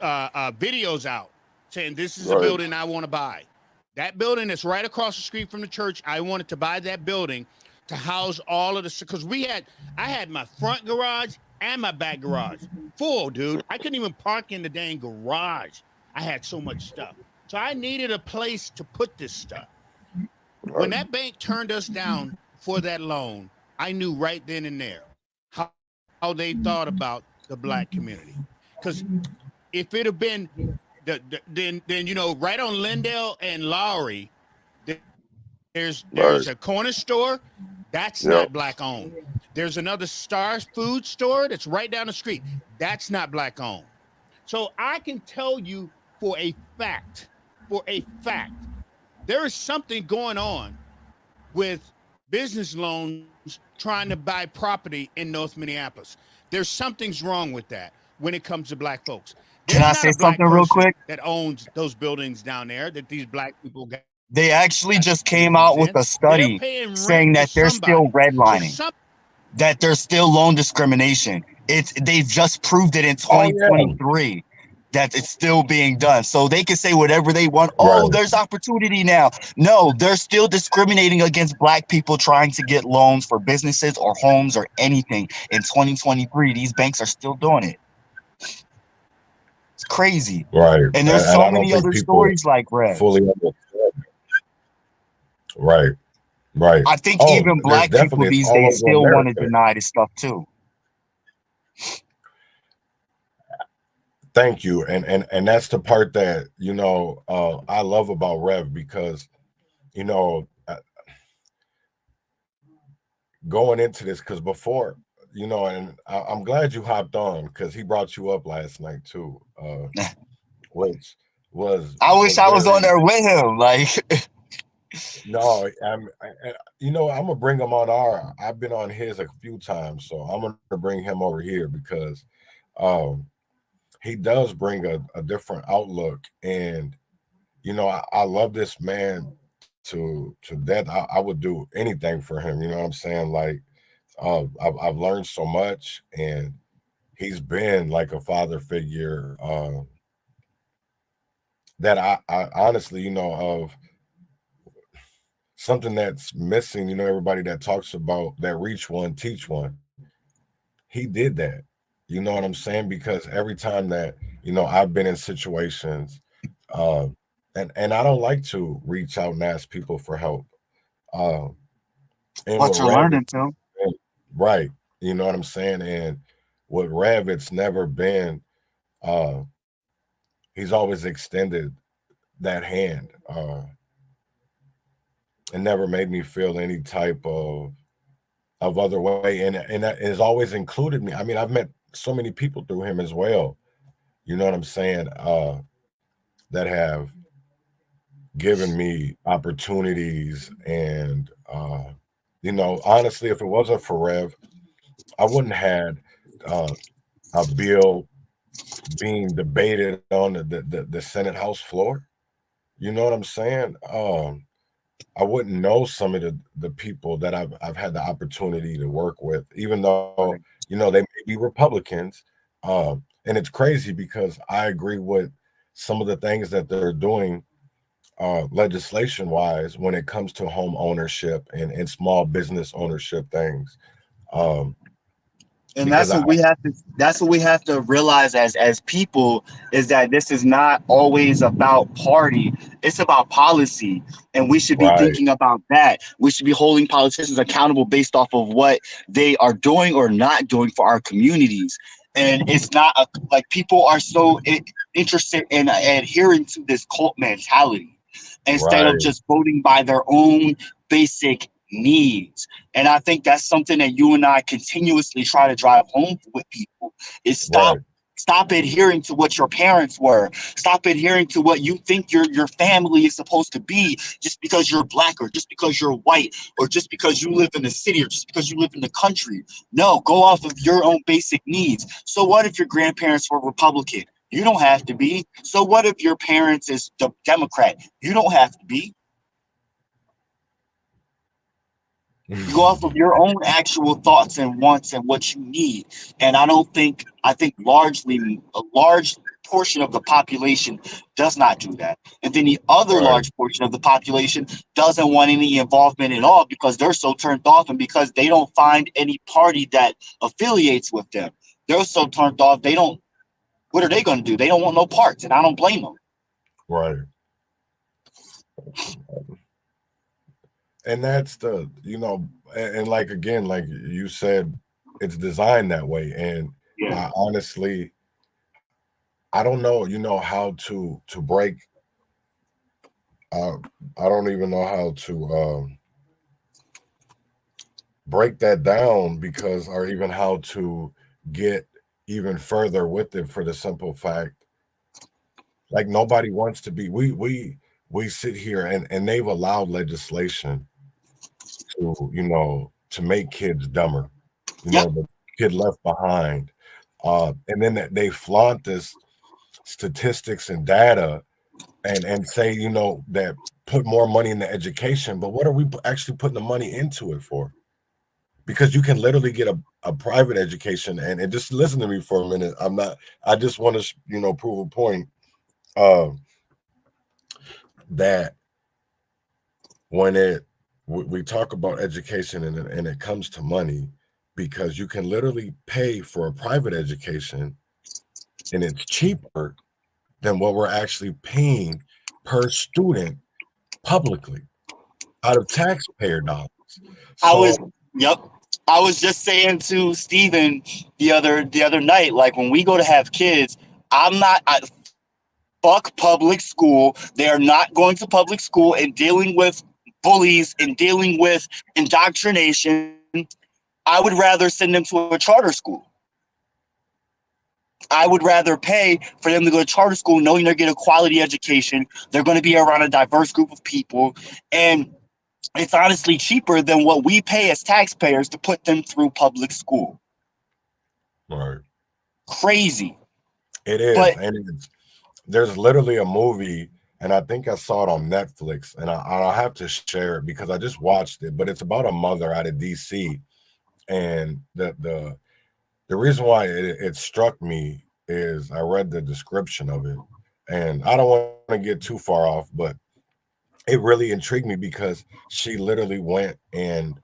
videos out saying this is a building I want to buy. That building is right across the street from the church. I wanted to buy that building to house all of the, because I had my front garage and my back garage full, dude. I couldn't even park in the dang garage. I had so much stuff. So I needed a place to put this stuff. When that bank turned us down for that loan, I knew right then and there how they thought about the Black community. Because if it had been then right on Lindale and Lowry, there's a corner store that's not Black owned. There's another Stars food store that's right down the street. That's not Black owned. So I can tell you for a fact, there is something going on with business loans trying to buy property in North Minneapolis. There's something's wrong with that when it comes to Black folks. Can I say something real quick? That owns those buildings down there that these Black people got. They actually just came out with a study saying that they're still redlining, that there's still loan discrimination. They've just proved it in 2023 that it's still being done. So they can say whatever they want. Oh, there's opportunity now. No, they're still discriminating against Black people trying to get loans for businesses or homes or anything. In 2023, these banks are still doing it. It's crazy. Right. And there's so many other stories like Rev. Fully understand. Right. I think even Black people these days still want to deny this stuff too. Thank you. And that's the part that, I love about Rev, because, going into this, because before, and I'm glad you hopped on, because he brought you up last night too, which was, I wish I was on there with him. Like, no, I'm gonna bring him on I've been on his a few times, so I'm gonna bring him over here, because he does bring a different outlook, and I love this man to death. I would do anything for him. You know what I'm saying? Like, I've learned so much, and he's been like a father figure that I honestly, of something that's missing, everybody that talks about that reach one, teach one. He did that. You know what I'm saying? Because every time that, I've been in situations, um, and I don't like to reach out and ask people for help. Um, and But with you're Rev, learning to. right. You know what I'm saying? And with Rev, it's never been, uh, he's always extended that hand. It never made me feel any type of other way, and that has always included me. I mean, I've met so many people through him as well. You know what I'm saying? That have given me opportunities, and honestly, if it wasn't for Rev, I wouldn't had uh, a bill being debated on the Senate House floor. You know what I'm saying? I wouldn't know some of the people that I've had the opportunity to work with, even though they may be Republicans. And it's crazy because I agree with some of the things that they're doing legislation wise when it comes to home ownership and small business ownership things. Um, And because that's what we have to realize as people, is that this is not always about party. It's about policy. And we should be right, thinking about that. We should be holding politicians accountable based off of what they are doing or not doing for our communities. And it's not like people are so interested in adhering to this cult mentality instead of right, just voting by their own basic needs. And I think that's something that you and I continuously try to drive home with people, is right, stop adhering to what your parents were. Stop adhering to what you think your family is supposed to be, just because you're black, or just because you're white, or just because you live in the city, or just because you live in the country. No, go off of your own basic needs. So what if your grandparents were Republican? You don't have to be. So what if your parents is Democrat? You don't have to be. You go off of your own actual thoughts and wants and what you need. And I think largely a large portion of the population does not do that. And then the other right, large portion of the population doesn't want any involvement at all, because they're so turned off, and because they don't find any party that affiliates with them. They're so turned off, they don't, what are they going to do? They don't want no parts, and I don't blame them. right. And that's and like again, like you said, it's designed that way. And Yeah. I honestly, I don't know, how to break. Uh, I don't even know how to break that down, because, or even how to get even further with it, for the simple fact, like, nobody wants to be. We sit here, and they've allowed legislation to make kids dumber. Yep. The kid left behind, and then they flaunt this statistics and data, and say, that put more money in the education, but what are we actually putting the money into it for? Because you can literally get a private education, and just listen to me for a minute. I just want to prove a point, uh, that when we talk about education, and it comes to money, because you can literally pay for a private education, and it's cheaper than what we're actually paying per student publicly out of taxpayer dollars. I So was, yep. I was just saying to Steven the other night, like, when we go to have kids, fuck public school. They are not going to public school and dealing with bullies and dealing with indoctrination. I would rather send them to a charter school. I would rather pay for them to go to charter school, knowing they're getting a quality education. They're going to be around a diverse group of people, and it's honestly cheaper than what we pay as taxpayers to put them through public school. right. Crazy. It is, But and there's literally a movie, and I think I saw it on Netflix, and I'll have to share it because I just watched it. But it's about a mother out of DC, and the the reason why it struck me is I read the description of it, and I don't want to get too far off, but it really intrigued me because she literally went and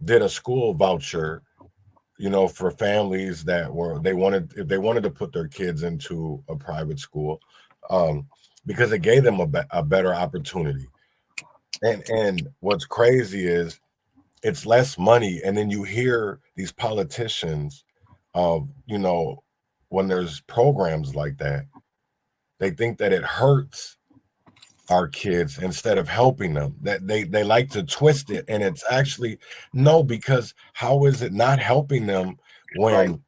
did a school voucher, for families that if they wanted to put their kids into a private school, because it gave them a better opportunity. And what's crazy is it's less money, and then you hear these politicians, when there's programs like that, they think that it hurts our kids instead of helping them, that they like to twist it, and it's actually no, because how is it not helping them when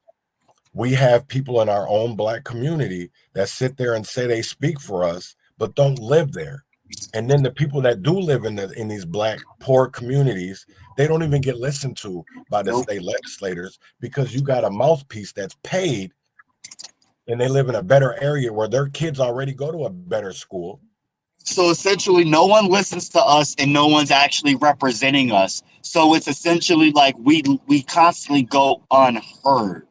we have people in our own Black community that sit there and say they speak for us but don't live there? And then the people that do live in these Black poor communities, they don't even get listened to by the state legislators, because you got a mouthpiece that's paid and they live in a better area where their kids already go to a better school. So essentially, no one listens to us and no one's actually representing us. So it's essentially like we constantly go unheard.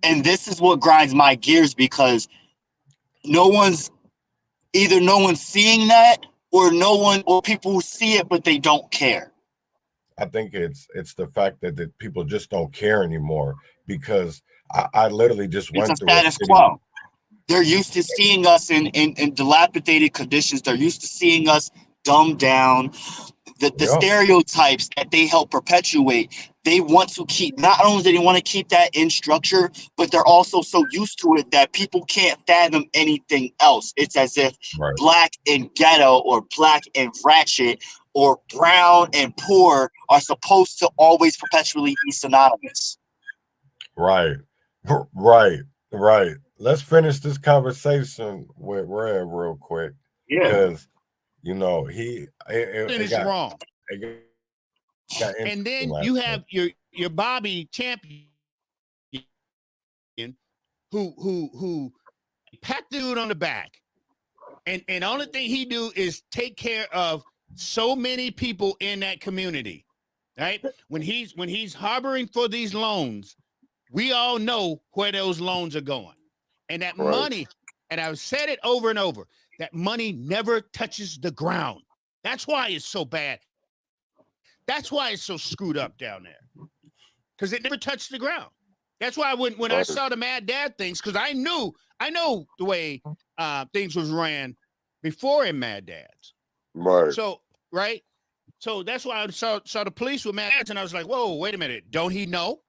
And this is what grinds my gears, because no one's seeing that, or people who see it, but they don't care. I think it's the fact that people just don't care anymore, because I literally just went through a status quo. They're used to seeing us in dilapidated conditions. They're used to seeing us dumbed down. The stereotypes that they help perpetuate, they want to keep. Not only do they want to keep that in structure, but they're also so used to it that people can't fathom anything else. It's as if Black and ghetto, or Black and ratchet, or brown and poor are supposed to always perpetually be synonymous. Right. Let's finish this conversation with Rev real quick. Yeah. Because, Finish wrong. And then you have your Bobby champion who pat the dude on the back. And the only thing he do is take care of so many people in that community. Right? When he's harboring for these loans, we all know where those loans are going. And that money, and I've said it over and over, that money never touches the ground. That's why it's so bad. That's why it's so screwed up down there, because it never touched the ground. That's why when I saw the Mad Dad things, because I know the way things was ran before in Mad Dads. Right. So that's why I saw the police with Mad Dads, and I was like, whoa, wait a minute. Don't he know?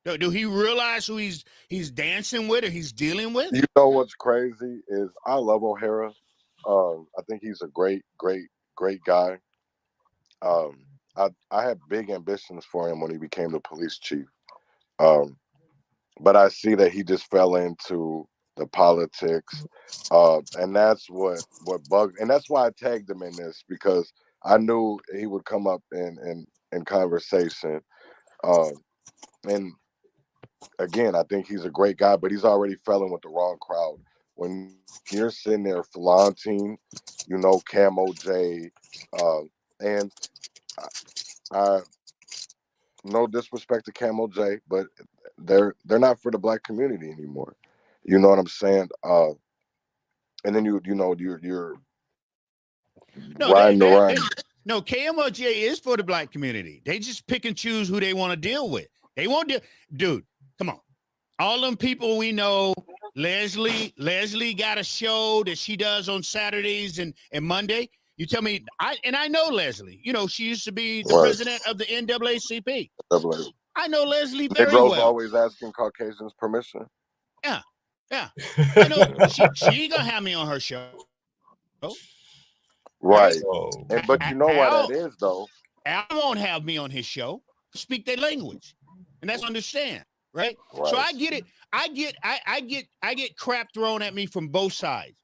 Do he realize who he's dancing with or he's dealing with? You know what's crazy is I love O'Hara. I think he's a great guy. I had big ambitions for him when he became the police chief. But I see that he just fell into the politics. And that's what bugged, and that's why I tagged him in this, because I knew he would come up in conversation. And again, I think he's a great guy, but he's already fell in with the wrong crowd. When you're sitting there flaunting, Camo J, and I no disrespect to Camo J, but they're not for the Black community anymore. You know what I'm saying? And then you're riding around. No, KMOJ is for the Black community. They just pick and choose who they want to deal with. They won't do, dude. Come on, all them people we know. Leslie got a show that she does on Saturdays and Monday. You tell me, I know Leslie. She used to be the president of the NAACP. I know Leslie very well. Always asking Caucasians permission. Yeah. I know she ain't gonna have me on her show. Right. But you know why that is, though. Al won't have me on his show. Speak their language, and that's understand, right? So I get it. I get crap thrown at me from both sides.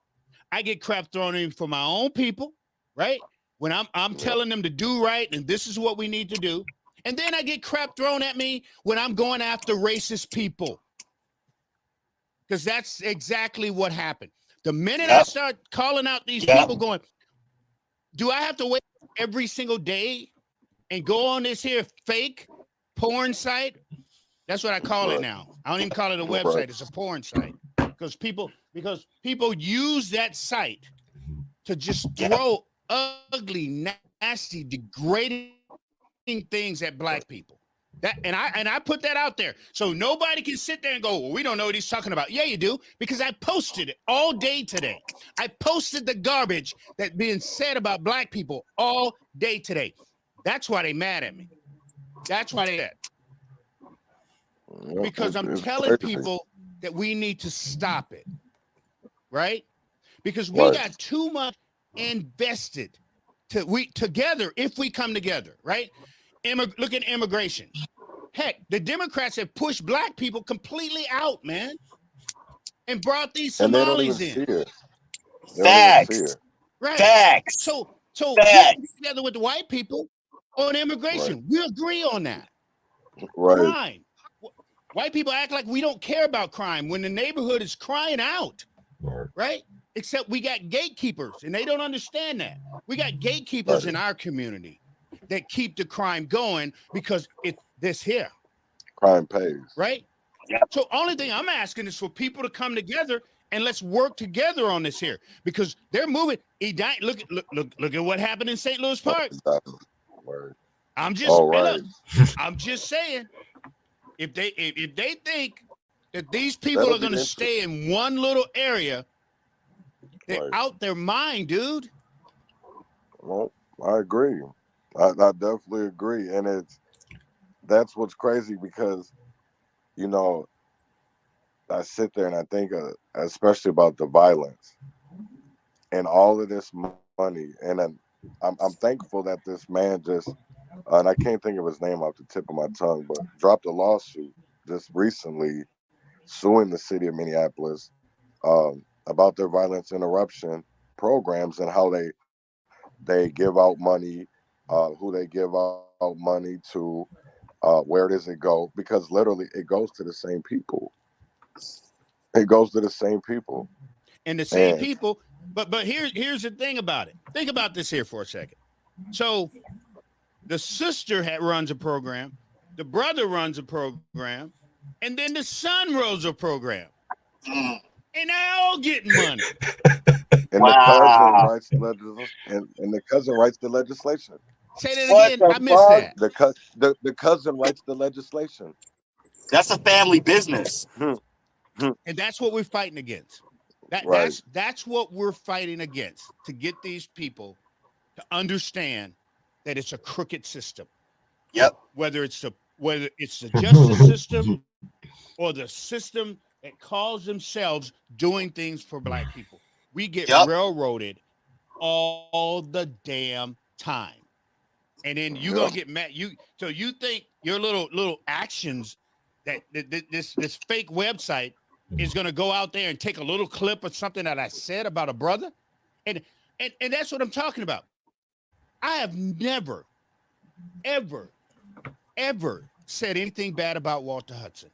I get crap thrown at me from my own people, right? When I'm telling them to do right, and this is what we need to do. And then I get crap thrown at me when I'm going after racist people. Because that's exactly what happened. The minute I start calling out these people going, do I have to wait every single day and go on this here fake porn site That's what I call it now. I don't even call it a website. Right. It's a porn site because people use that site to just throw ugly, nasty, degrading things at black people. That and I put that out there so nobody can sit there and go, well, we don't know what he's talking about. Yeah, you do, because I posted it all day today. I posted the garbage that being said about black people all day today. That's why they mad at me. That's why they mad. Because I'm telling people that we need to stop it, right? Because we got too much invested together if we come together, right? Look at immigration. Heck, the Democrats have pushed black people completely out, man, and brought these Somalis in. Facts. Right. Facts. So Facts. get together with the white people on immigration. Right. We agree on that. Right. Crime. White people act like we don't care about crime when the neighborhood is crying out, right? Except we got gatekeepers, and they don't understand that. We got gatekeepers in our community that keep the crime going because it's this here. Crime pays. Right? Yep. So only thing I'm asking is for people to come together and let's work together on this here because they're moving. Look at what happened in St. Louis Park. Right. I'm just saying, if they think that these people are going to stay in one little area, they're out their mind, dude. Well, I agree. I definitely agree, and that's what's crazy because, you know, I sit there and I think, especially about the violence and all of this money, and I'm thankful that this man just, and I can't think of his name off the tip of my tongue, but dropped a lawsuit just recently suing the city of Minneapolis about their violence interruption programs and how they give out money, who they give out money to, where does it go? Because literally it goes to the same people. It goes to the same people. And the same people, but here's the thing about it. Think about this here for a second. So the sister runs a program, the brother runs a program, and then the son runs a program. And they're all getting money. And the cousin writes the legislation. Say that again. I missed that. The cousin writes the legislation. That's a family business. And that's what we're fighting against. That's what we're fighting against, to get these people to understand that it's a crooked system. Yep. Whether it's the justice system or the system that calls themselves doing things for black people. We get railroaded all the damn time. And then you're gonna get mad. So you think your little actions that this fake website is gonna go out there and take a little clip of something that I said about a brother? And that's what I'm talking about. I have never, ever said anything bad about Walter Hudson.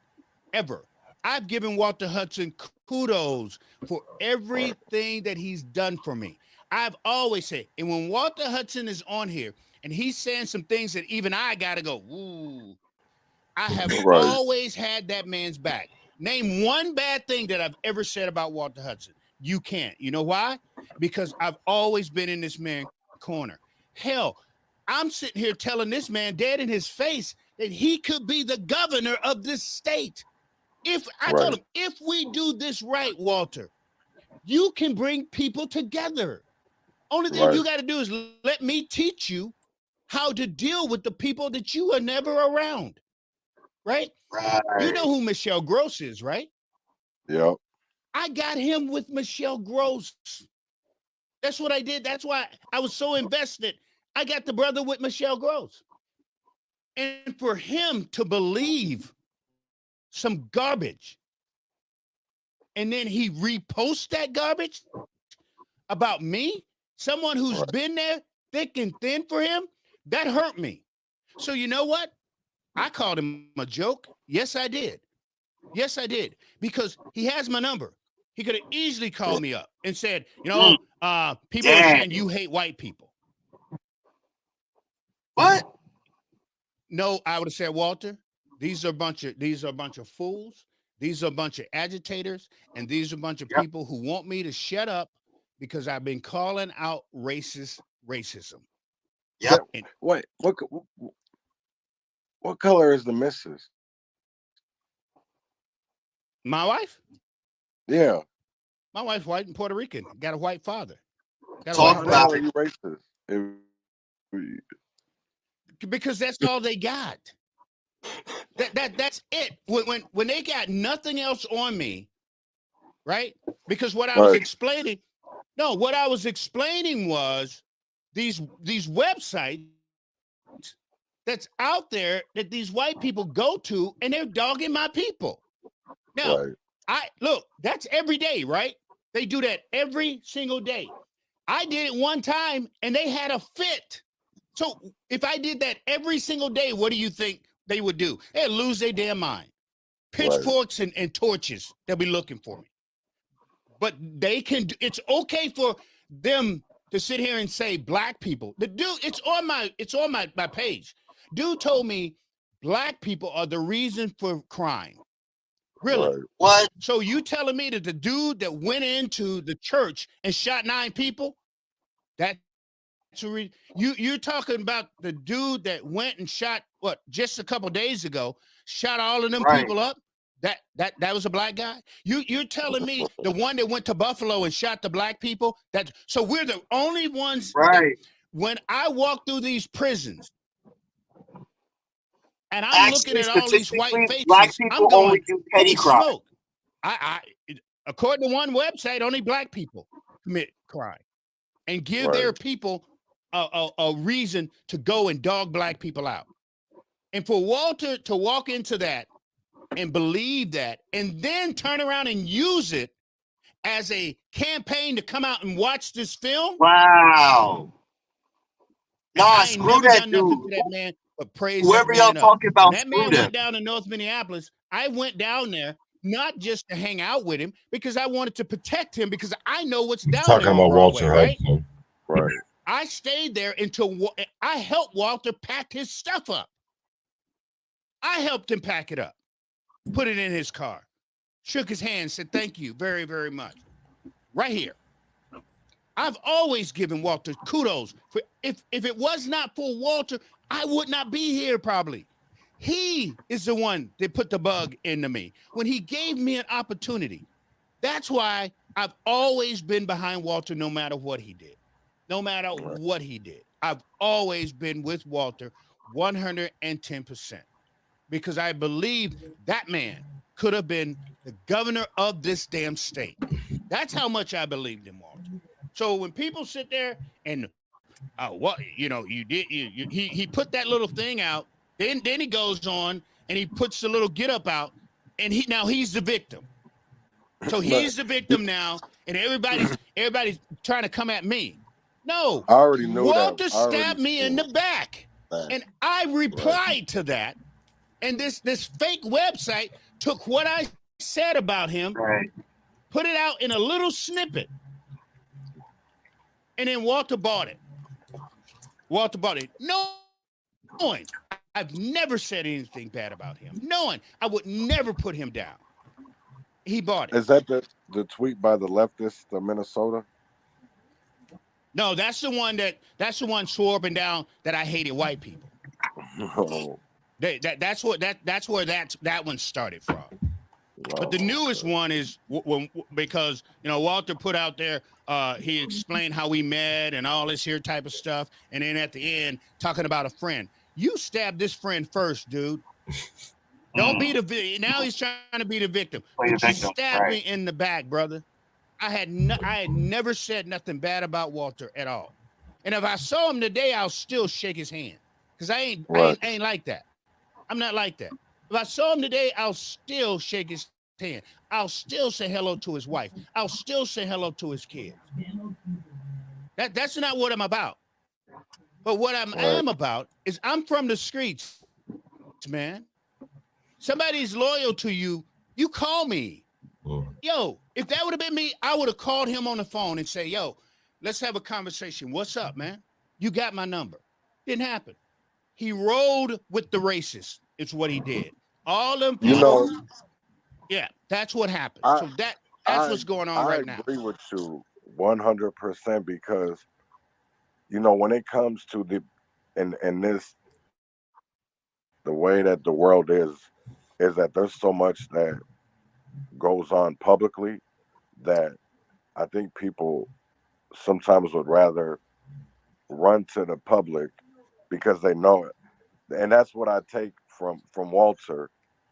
Ever. I've given Walter Hudson kudos for everything that he's done for me. I've always said, and when Walter Hudson is on here and he's saying some things that even I gotta go, ooh, I have always had that man's back. Name one bad thing that I've ever said about Walter Hudson. You can't. You know why? Because I've always been in this man's corner. Hell, I'm sitting here telling this man dead in his face that he could be the governor of this state. If I told him, if we do this right, Walter, you can bring people together. Only thing you got to do is let me teach you how to deal with the people that you are never around. Right? You know who Michelle Gross is, right? Yep. I got him with Michelle Gross. That's what I did. That's why I was so invested. I got the brother with Michelle Gross. And for him to believe some garbage, and then he reposts that garbage about me, someone who's been there thick and thin for him, that hurt me. So you know what? I called him a joke. Yes, I did. Yes, I did. Because he has my number. He could have easily called me up and said, you know, people are saying you hate white people. What? No, I would have said, Walter, These are a bunch of fools. These are a bunch of agitators, and these are a bunch of people who want me to shut up because I've been calling out racism. Yep. Wait, what color is the missus? My wife? Yeah. My wife's white and Puerto Rican. Got a white father. Got a Talk white about brother. Are you racist? Because that's all they got. That's it. When they got nothing else on me, right? Because what I was explaining, what I was explaining was these websites that's out there that these white people go to, and they're dogging my people. Now, that's every day, right? They do that every single day. I did it one time, and they had a fit. So if I did that every single day, what do you think they would do? They'd lose their damn mind. Pitchforks and torches, they'll be looking for me. But they can, it's okay for them to sit here and say black people. The dude, it's on my page. Dude told me black people are the reason for crime. Really? Right. What? So you telling me that the dude that went into the church and shot 9 people, you're talking about the dude that went and shot just a couple days ago, shot all of them people up? That was a black guy? You're telling me the one that went to Buffalo and shot the black people? So we're the only ones when I walk through these prisons and I'm looking at all these white faces, black people I'm going, only do petty crime. Smoke. According to one website, only black people commit crime and give their people a reason to go and dog black people out. And for Walter to walk into that and believe that and then turn around and use it as a campaign to come out and watch this film. Wow. No, I ain't screw never that done dude. nothing to that man but praise Whoever that y'all man up. talking about, When that man screw went them. down to North Minneapolis, I went down there not just to hang out with him because I wanted to protect him because I know what's down Talking there on about Broadway, Walter right? Hudson. Right. I stayed there until I helped Walter pack his stuff up. I helped him pack it up, put it in his car, shook his hand, said, thank you very, very much. Right here. I've always given Walter kudos. For if it was not for Walter, I would not be here probably. He is the one that put the bug into me when he gave me an opportunity. That's why I've always been behind Walter no matter what he did. No matter what he did. I've always been with Walter 110% because I believe that man could have been the governor of this damn state. That's how much I believed in Walter. So when people sit there and he put that little thing out, then he goes on and he puts the little get up out, and he's the victim. So he's the victim now, and everybody's trying to come at me. No, I already knew Walter that. I already stabbed me in the back, and I replied to that. And this fake website took what I said about him, put it out in a little snippet, and then Walter bought it. Knowing I've never said anything bad about him, knowing I would never put him down. He bought it. Is that the tweet by the leftist of Minnesota? No, that's the one swore up and down that I hated white people. Oh. That's where that one started from. But the newest one is because Walter put out there, he explained how we met and all this here type of stuff, and then at the end talking about a friend. You stabbed this friend first, dude. Don't be the victim. Now he's trying to be the victim. But you stabbed me in the back, brother. I had never said nothing bad about Walter at all. And if I saw him today, I'll still shake his hand because I ain't like that. I'm not like that. If I saw him today, I'll still shake his hand. I'll still say hello to his wife. I'll still say hello to his kids. That's not what I'm about. But what I am about is I'm from the streets, man. Somebody's loyal to you, you call me. Yo, if that would have been me, I would have called him on the phone and say, yo, let's have a conversation. What's up, man? You got my number. Didn't happen. He rode with the racists. It's what he did. all them You people. know, Yeah, that's what happened. I So that's I what's going on I right now. agree with you 100% because when it comes to and this the way that the world is that there's so much that goes on publicly that I think people sometimes would rather run to the public because they know it. And that's what I take from Walter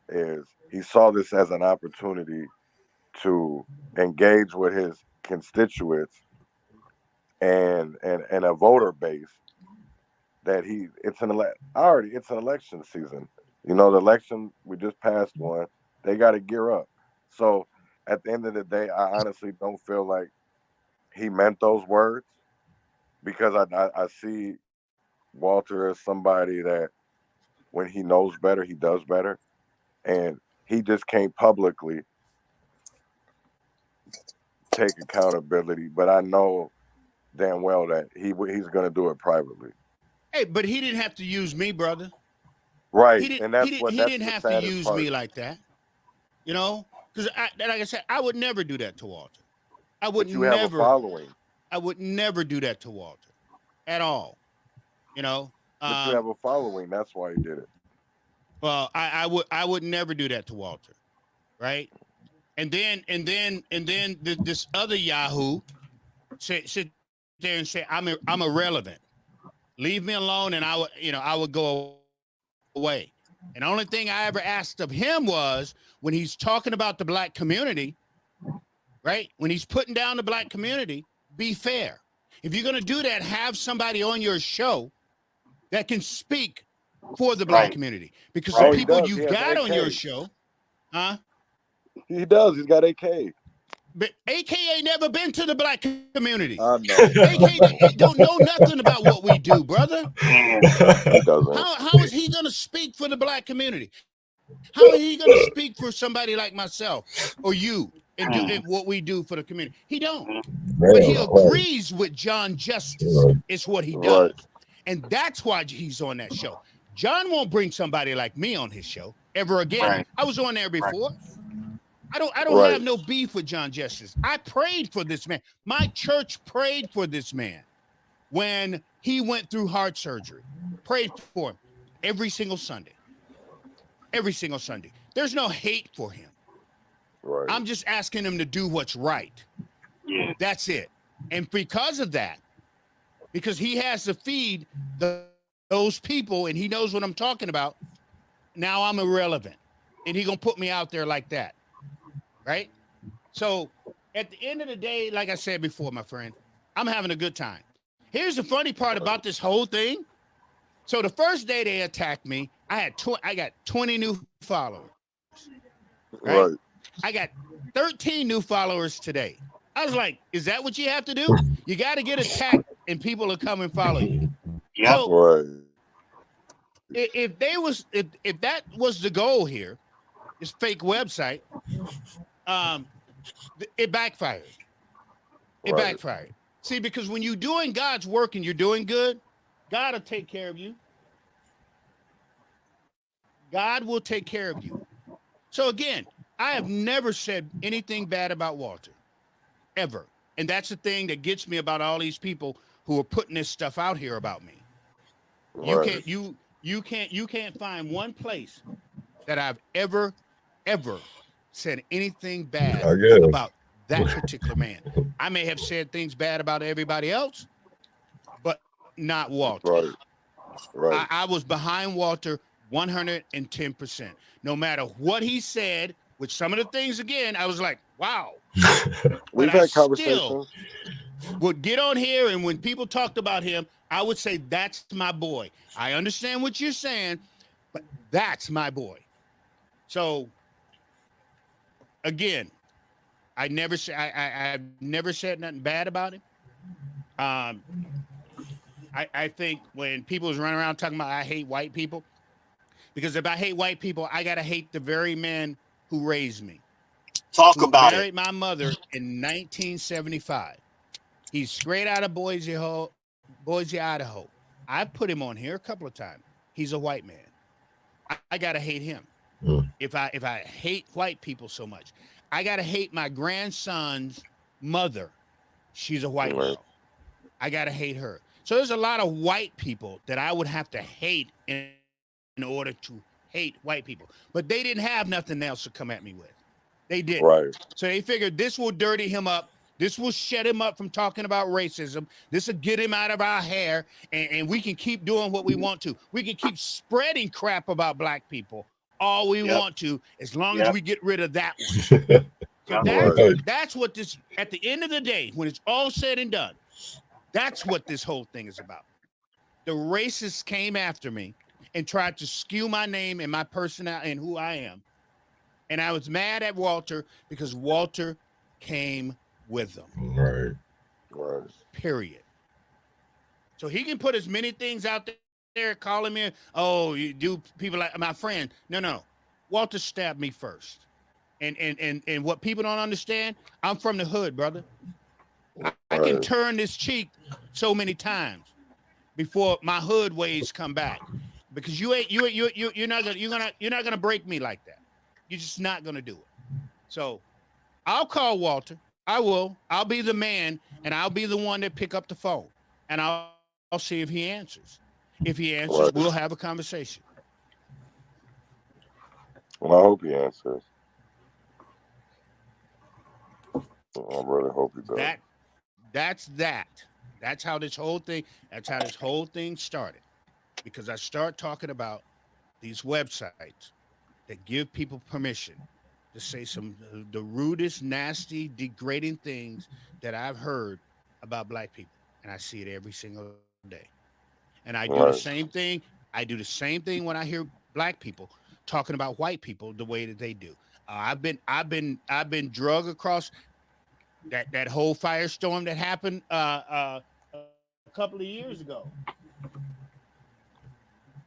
is he saw this as an opportunity to engage with his constituents and a voter base that it's an election season. The election we just passed one. They got to gear up. So at the end of the day, I honestly don't feel like he meant those words because I see Walter as somebody that when he knows better, he does better, and he just can't publicly take accountability. But I know damn well that he's going to do it privately. Hey, but he didn't have to use me, brother. Right, He didn't. and that's He didn't the have to saddest use part. me like that. Because like I said, I would never do that to Walter. I would But you have a following. I would never do that to Walter, at all. But you have a following. That's why he did it. Well, I would never do that to Walter, right? And then this other Yahoo sit there and say I'm irrelevant. Leave me alone, and I would go away. And the only thing I ever asked of him was when he's talking about the black community, right? When he's putting down the black community, be fair. If you're gonna do that, have somebody on your show that can speak for the black community, because the people you got on your show, He does. He's got AK. But AK ain't never been to the black community. I know. AK don't know nothing about what we do, brother. He doesn't. How is he gonna speak for the black community? How is he gonna speak for somebody like myself or you and do what we do for the community? He don't. But he agrees with John Justice. It's what he does. Right. And that's why he's on that show. John won't bring somebody like me on his show ever again. Right. I was on there before. I don't have no beef with John Justice. I prayed for this man. My church prayed for this man when he went through heart surgery. Prayed for him every single Sunday. Every single Sunday. There's no hate for him. Right. I'm just asking him to do what's right. Yeah. That's it. And because of that, because he has to feed those people and he knows what I'm talking about, now I'm irrelevant. And he gonna put me out there like that. Right? So at the end of the day, like I said before, my friend, I'm having a good time. Here's the funny part about this whole thing. So the first day they attacked me, I got 20 new followers. Right? I got 13 new followers today. I was like, is that what you have to do? You got to get attacked and people will come and follow you. Yeah. So, if that was the goal here, this fake website, it backfired. It backfired. See, because when you're doing God's work and you're doing good, God will take care of you. God will take care of you. So again, I have never said anything bad about Walter, ever. And that's the thing that gets me about all these people who are putting this stuff out here about me. Right. You can't find one place that I've ever said anything bad about that particular man. I may have said things bad about everybody else, but not Walter. Right. I was behind Walter 110%. No matter what he said, with some of the things, again, I was like, wow. We've had conversations. Would get on here, and when people talked about him, I would say, that's my boy. I understand what you're saying, but that's my boy. So, again, I've never said nothing bad about him. I think when people was running around talking about I hate white people, because if I hate white people, I gotta hate the very men who raised me. Talk about it. Married my mother in 1975. He's straight out of Boise, Idaho. I put him on here a couple of times. He's a white man. I gotta hate him. If I hate white people so much, I gotta hate my grandson's mother. She's a white girl. I gotta hate her. So there's a lot of white people that I would have to hate in order to hate white people. But they didn't have nothing else to come at me with. They didn't. Right. So they figured this will dirty him up. This will shut him up from talking about racism. This will get him out of our hair, and we can keep doing what we want to. We can keep spreading crap about black people all we want to, as long as we get rid of that one. So that's what this, at the end of the day, when it's all said and done, that's what this whole thing is about. The racists came after me and tried to skew my name and my personality and who I am. And I was mad at Walter because Walter came with them. Right. Period. So he can put as many things out there, calling me, oh, you do people like my friend. No. Walter stabbed me first. And what people don't understand, I'm from the hood, brother. I can turn this cheek so many times before my hood ways come back. Because you're not gonna break me like that. You're just not gonna do it. So I'll call Walter. I will. I'll be the man, and I'll be the one that pick up the phone, and I'll see if he answers. If he answers, we'll have a conversation. Well, I hope he answers. I really hope he does. That's how this whole thing started. Because I start talking about these websites that give people permission to say some of the rudest, nasty, degrading things that I've heard about black people. And I see it every single day. And I do the same thing. I do the same thing when I hear black people talking about white people the way that they do. I've been drug across that whole firestorm that happened a couple of years ago.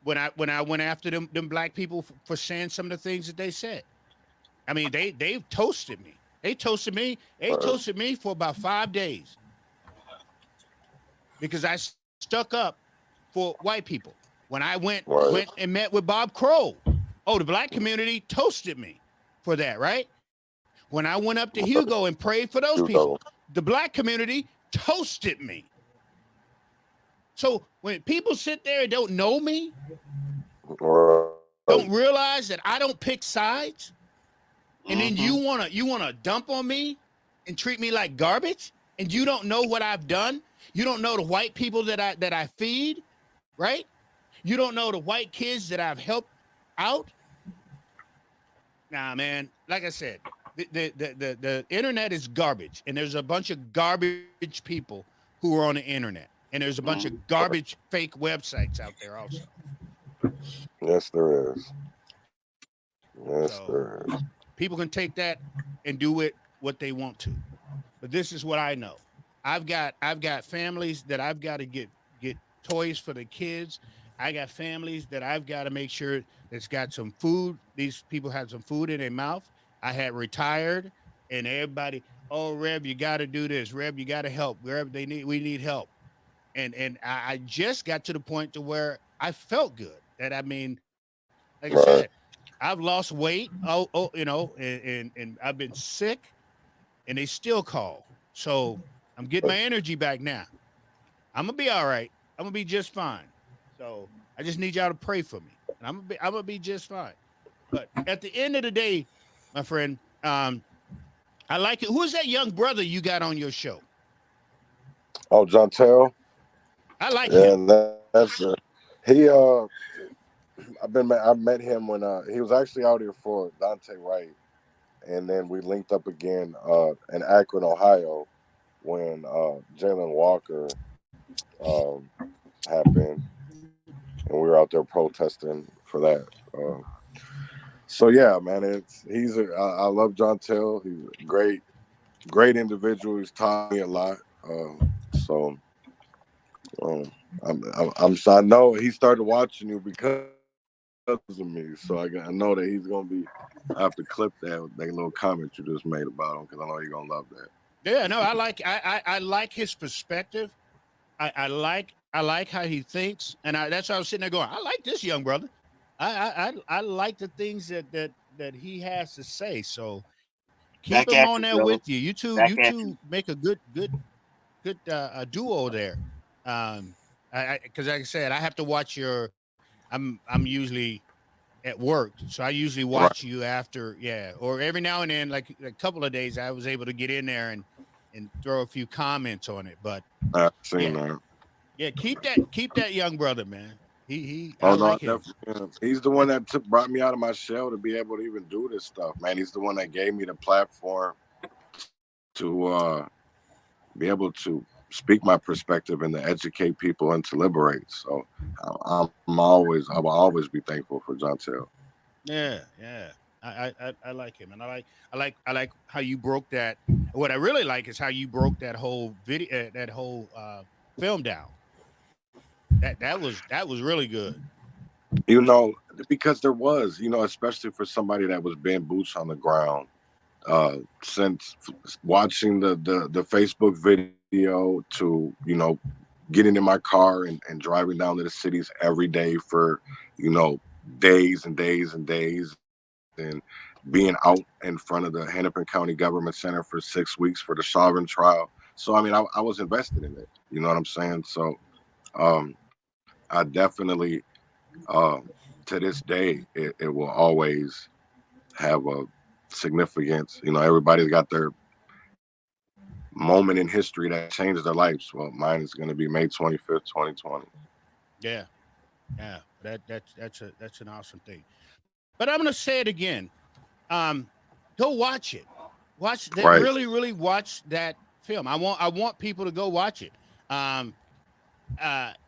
When I went after them black people for saying some of the things that they said. I mean, they've toasted me. They toasted me for about 5 days because I stuck up for white people. When I went and met with Bob Crow, the black community toasted me for that, right? When I went up to Hugo and prayed for those people, the black community toasted me. So when people sit there and don't know me, don't realize that I don't pick sides, and then you wanna dump on me and treat me like garbage, and you don't know what I've done. You don't know the white people that I feed, right? You don't know the white kids that I've helped out. Nah, man. Like I said, the internet is garbage, and there's a bunch of garbage people who are on the internet, and there's a bunch of garbage fake websites out there also. Yes, there is. There is. People can take that and do it what they want to, but this is what I know. I've got families that I've got to get toys for the kids. I got families that I've got to make sure that's got some food. These people have some food in their mouth. I had retired, and everybody, oh, Rev, you got to do this. Rev, you got to help. Rev, we need help. And I just got to the point to where I felt good. That I mean, like I said, I've lost weight. And I've been sick, and they still call. So I'm getting my energy back now. I'm gonna be all right. I'm gonna be just fine. So I just need y'all to pray for me, and I'm gonna be just fine. But at the end of the day, my friend, I like it. Who's that young brother you got on your show? Oh, John Terrell. I like him. That's he. I met him when he was actually out here for Dante Wright, and then we linked up again in Akron, Ohio, when Jalen Walker happened, and we were out there protesting for that. So yeah, man, I love John Tell. He's a great individual. He's taught me a lot. I know he started watching you because of me, so I know that he's gonna be. I have to clip that little comment you just made about him because I know you're gonna love that. Yeah, no, I like his perspective. I like how he thinks, and that's why I was sitting there going, I like this young brother. I like the things that he has to say. So keep Back him at on you, there brother. with you. Back You at you. two make a good duo there. Because like I said, I have to watch your. I'm usually at work, so I usually Right. watch you after, yeah, or every now and then, like a couple of days, I was able to get in there and throw a few comments on it. But I've seen yeah, that. yeah, keep that young brother, man. I Oh no, I like him. definitely am. He's the one that brought me out of my shell to be able to even do this stuff, man. He's the one that gave me the platform to be able to speak my perspective and to educate people and to liberate. So I will always be thankful for John Tell. Yeah, yeah. I like him, and I like how you broke that. What I really like is how you broke that whole video, that whole film down. That was really good. You know, because there was, you know, especially for somebody that was being boots on the ground, since watching the Facebook video to, you know, getting in my car and driving down to the cities every day for, you know, days and days and days, and being out in front of the Hennepin County Government Center for 6 weeks for the Chauvin trial. So, I mean, I was invested in it. You know what I'm saying? So, I definitely, to this day, it will always have a significance. You know, everybody's got their moment in history that changed their lives. Well, mine is going to be May 25th, 2020. Yeah, yeah. That's an awesome thing. But I'm gonna say it again. Go watch it. Watch that. Right. Really watch that film. I want people to go watch it. And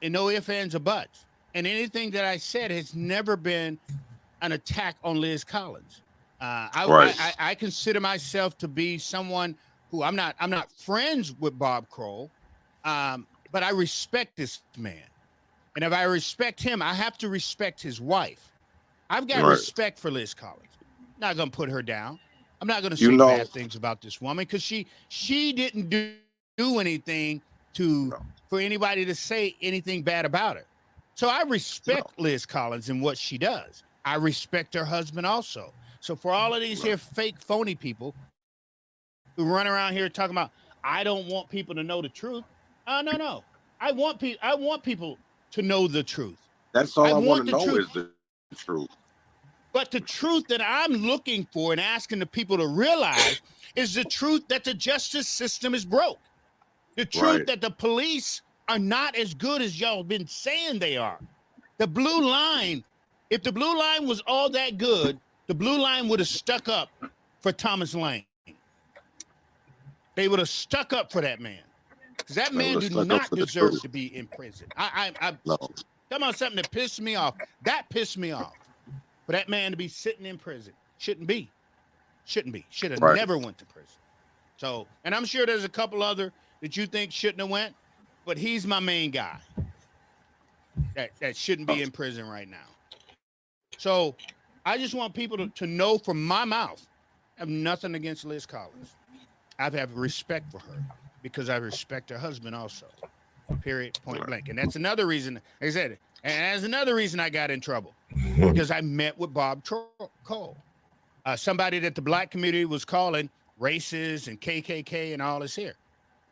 no ifs, ands, or buts. And anything that I said has never been an attack on Liz Collins. Right. I consider myself to be someone who I'm not friends with Bob Kroll, but I respect this man. And if I respect him, I have to respect his wife. I've got Right. respect for Liz Collins. I'm not going to put her down. I'm not going to You say know- bad things about this woman because she didn't do anything for anybody to say anything bad about her. So I respect Liz Collins and what she does. I respect her husband also. So for all of these here fake phony people who run around here talking about, I don't want people to know the truth. No. I want people to know the truth. That's all I want want to the know truth. is the truth. But the truth that I'm looking for and asking the people to realize is the truth that the justice system is broke. The truth Right. that the police are not as good as y'all been saying they are. The blue line, if the blue line was all that good, the blue line would have stuck up for Thomas Lane. They would have stuck up for that man. Because that They man would've do stuck up not for the deserve truth. to be in prison. No. Come on, something that pissed me off. That pissed me off. For that man to be sitting in prison. Shouldn't be. Should have Right. never went to prison. So, and I'm sure there's a couple other that you think shouldn't have went, but he's my main guy. That shouldn't be in prison right now. So I just want people to know from my mouth, I have nothing against Liz Collins. I have respect for her because I respect her husband also. Period, point blank. And that's another reason, like I said, and that's another reason I got in trouble because I met with Bob Cole, somebody that the black community was calling racist and KKK and all this here.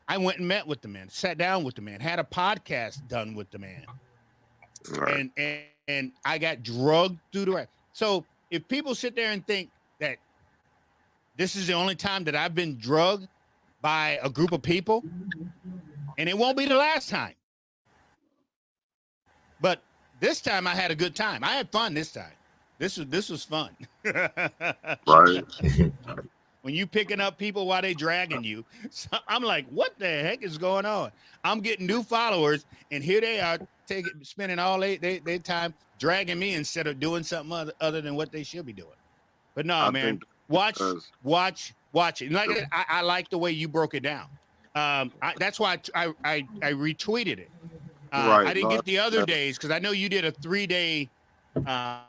I went and met with the man, sat down with the man, had a podcast done with the man. Right. And I got drugged through the right. So if people sit there and think that this is the only time that I've been drugged by a group of people, and it won't be the last time. But this time I had a good time. I had fun this time. This was fun. Right. When you picking up people while they dragging you, so I'm like, what the heck is going on? I'm getting new followers, and here they are spending all their time dragging me instead of doing something other than what they should be doing. But no, man, watch it. And like I like the way you broke it down. That's why I retweeted it. Right. I didn't get the other days because I know you did a 3-day. I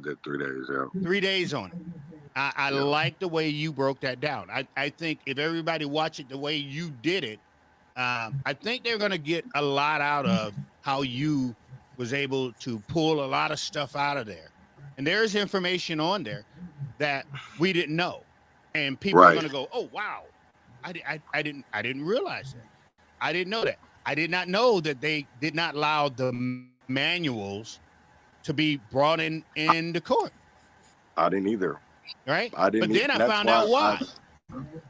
did 3 days. Yeah. 3 days on it. I like the way you broke that down. I think if everybody watch it the way you did it, I think they're going to get a lot out of how you was able to pull a lot of stuff out of there. And there's information on there that we didn't know. And people are going to go, oh, wow, I didn't realize that. I didn't know that. I did not know that they did not allow the manuals to be brought into court. I didn't either. Right. I didn't. But then I that's found out why.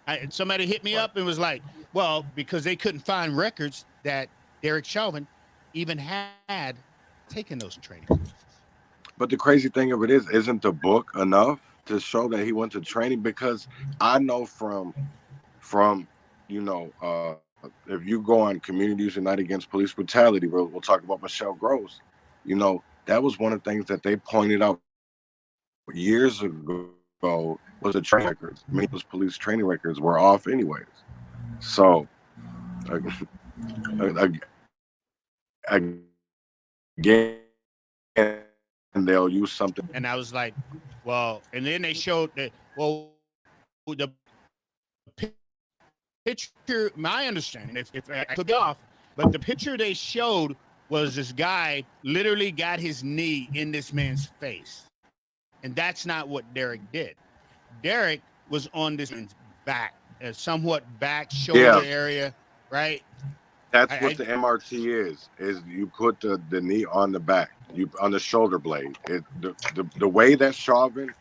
I- Somebody hit me up and was like, well, because they couldn't find records that Derek Chauvin even had taken those training courses. But the crazy thing of it is, isn't the book enough to show that he went to training? Because I know from you know, if you go on Communities United Against Police Brutality, we'll talk about Michelle Gross. You know, that was one of the things that they pointed out years ago was the training records. Minneapolis police training records were off anyways. So again, and they'll use something. And I was like, well, and then they showed that, well, the picture, my understanding, if I could be off, but the picture they showed was this guy literally got his knee in this man's face. And that's not what Derek did. Derek was on this man's back, somewhat back shoulder area, right? That's what the MRT is you put the knee on the back, on the shoulder blade. The way that Chauvin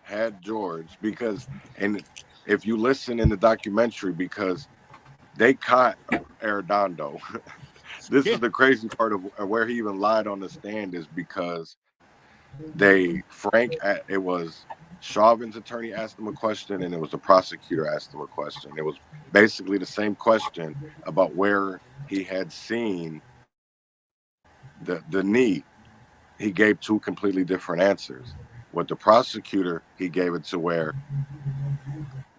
had George, because, and if you listen in the documentary, because they caught Arredondo. This is the crazy part of where he even lied on the stand, is because it was Chauvin's attorney asked him a question, and it was the prosecutor asked him a question. It was basically the same question about where he had seen the knee. He gave two completely different answers. With the prosecutor, he gave it to where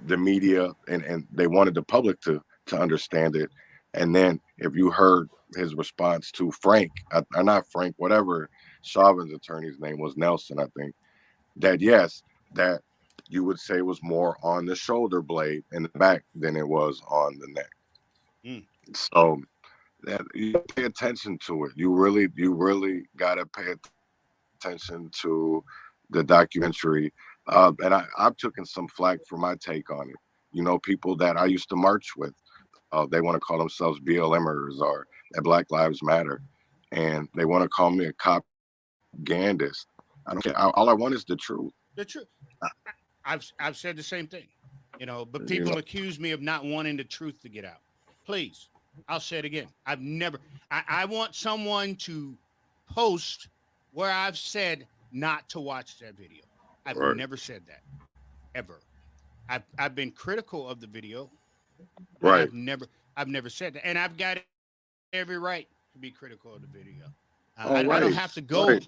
the media and they wanted the public to understand it. And then if you heard his response to Frank, or not Frank, whatever Chauvin's attorney's name was, Nelson, I think, that yes, that you would say was more on the shoulder blade in the back than it was on the neck. So that you pay attention to it. You really got to pay attention to the documentary. And I've taken some flack for my take on it. You know, people that I used to march with, they want to call themselves BLMers or that Black Lives Matter, and they want to call me a propagandist. I don't care. All I want is the truth. The truth. I've said the same thing, you know, but people accuse me of not wanting the truth to get out. Please, I'll say it again. I want someone to post where I've said not to watch that video. I've never said that, ever. I've been critical of the video. Right. I've never said that. And I've got every right to be critical of the video. I don't have to go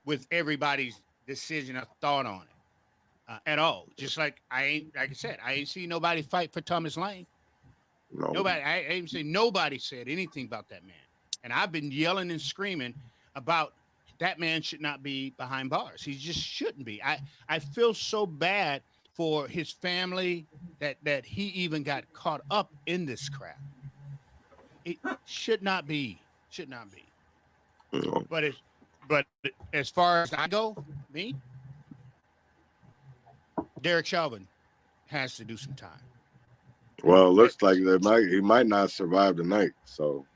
with everybody's decision or thought on it at all. Just like I ain't seen nobody fight for Thomas Lane. No. Nobody. I ain't seen nobody said anything about that man. And I've been yelling and screaming about that man should not be behind bars. He just shouldn't be. I feel so bad for his family that he even got caught up in this crap. It should not be. Should not be. No. But as far as I go, Derek Chauvin has to do some time. Well, it looks like he might not survive the night. So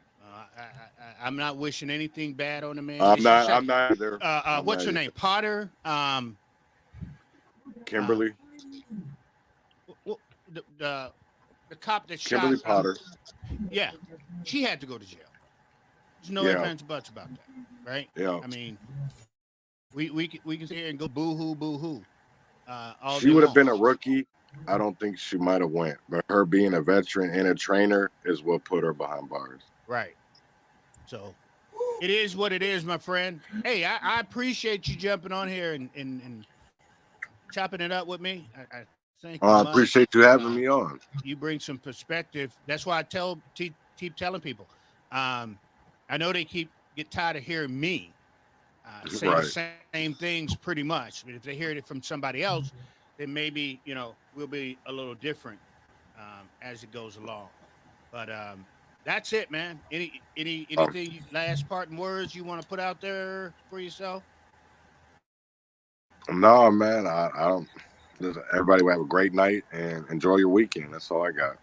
I'm not wishing anything bad on the man. I'm not either. What's her name? Potter. Kimberly. The cop that Kimberly shot Potter. Yeah, she had to go to jail. There's no ifs, ands, buts about that, right? Yeah. I mean, we can sit here and go boo-hoo. She would have been a rookie. I don't think she might have went, but her being a veteran and a trainer is what put her behind bars. Right. So it is what it is, my friend. Hey, I appreciate you jumping on here and chopping it up with me. I thank you. I appreciate you having me on. You bring some perspective. That's why I keep telling people. I know they get tired of hearing me say the same things pretty much. But if they hear it from somebody else, then maybe, we'll be a little different as it goes along. But That's it, man. Anything last parting words you want to put out there for yourself? No, man, I don't. Everybody will have a great night and enjoy your weekend. That's all I got.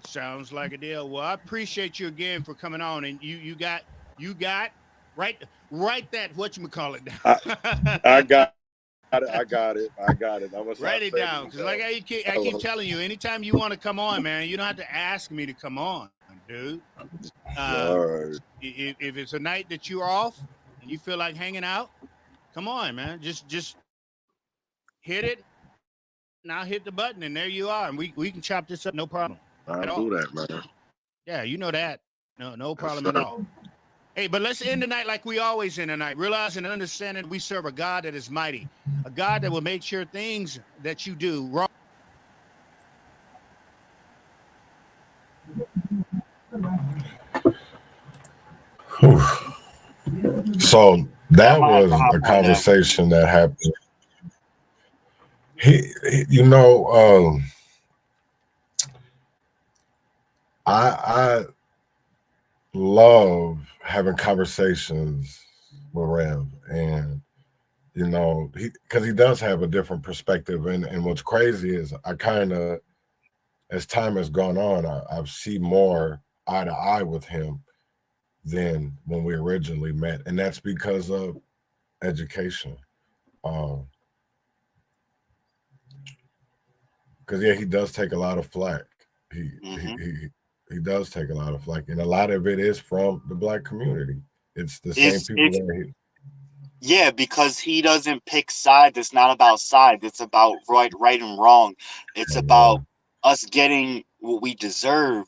Sounds like a deal. Well, I appreciate you again for coming on, and you got write that whatchamacallit down. I got it. I got it. I'm gonna write it down, because like I keep telling you, anytime you want to come on, man, you don't have to ask me to come on, dude. All right. If it's a night that you're off and you feel like hanging out, come on, man. Just hit it, and I'll hit the button, and there you are, and we can chop this up, no problem. I'll do that, man. Yeah, you know that. No problem at all. Hey, but let's end the night like we always end the night, realizing and understanding we serve a God that is mighty, a God that will make sure things that you do wrong. So that was a conversation that happened. I love having conversations with Rev, and because he does have a different perspective, and what's crazy is I kind of, as time has gone on, I see more eye to eye with him than when we originally met, and that's because of education. Because he does take a lot of flack. He does take a lot of flack, and a lot of it is from the Black community. It's the same people. Yeah, because he doesn't pick sides. It's not about sides. It's about right and wrong. It's about us getting what we deserve.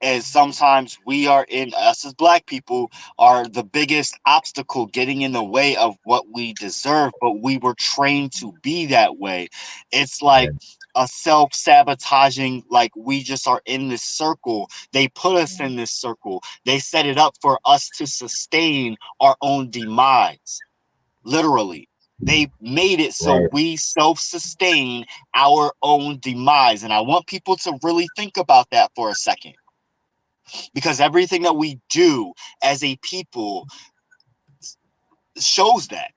And sometimes us as Black people are the biggest obstacle getting in the way of what we deserve, but we were trained to be that way. It's like a self-sabotaging, like we just are in this circle. They put us in this circle. They set it up for us to sustain our own demise. Literally. They made it so we self-sustain our own demise. And I want people to really think about that for a second. Because everything that we do as a people shows that.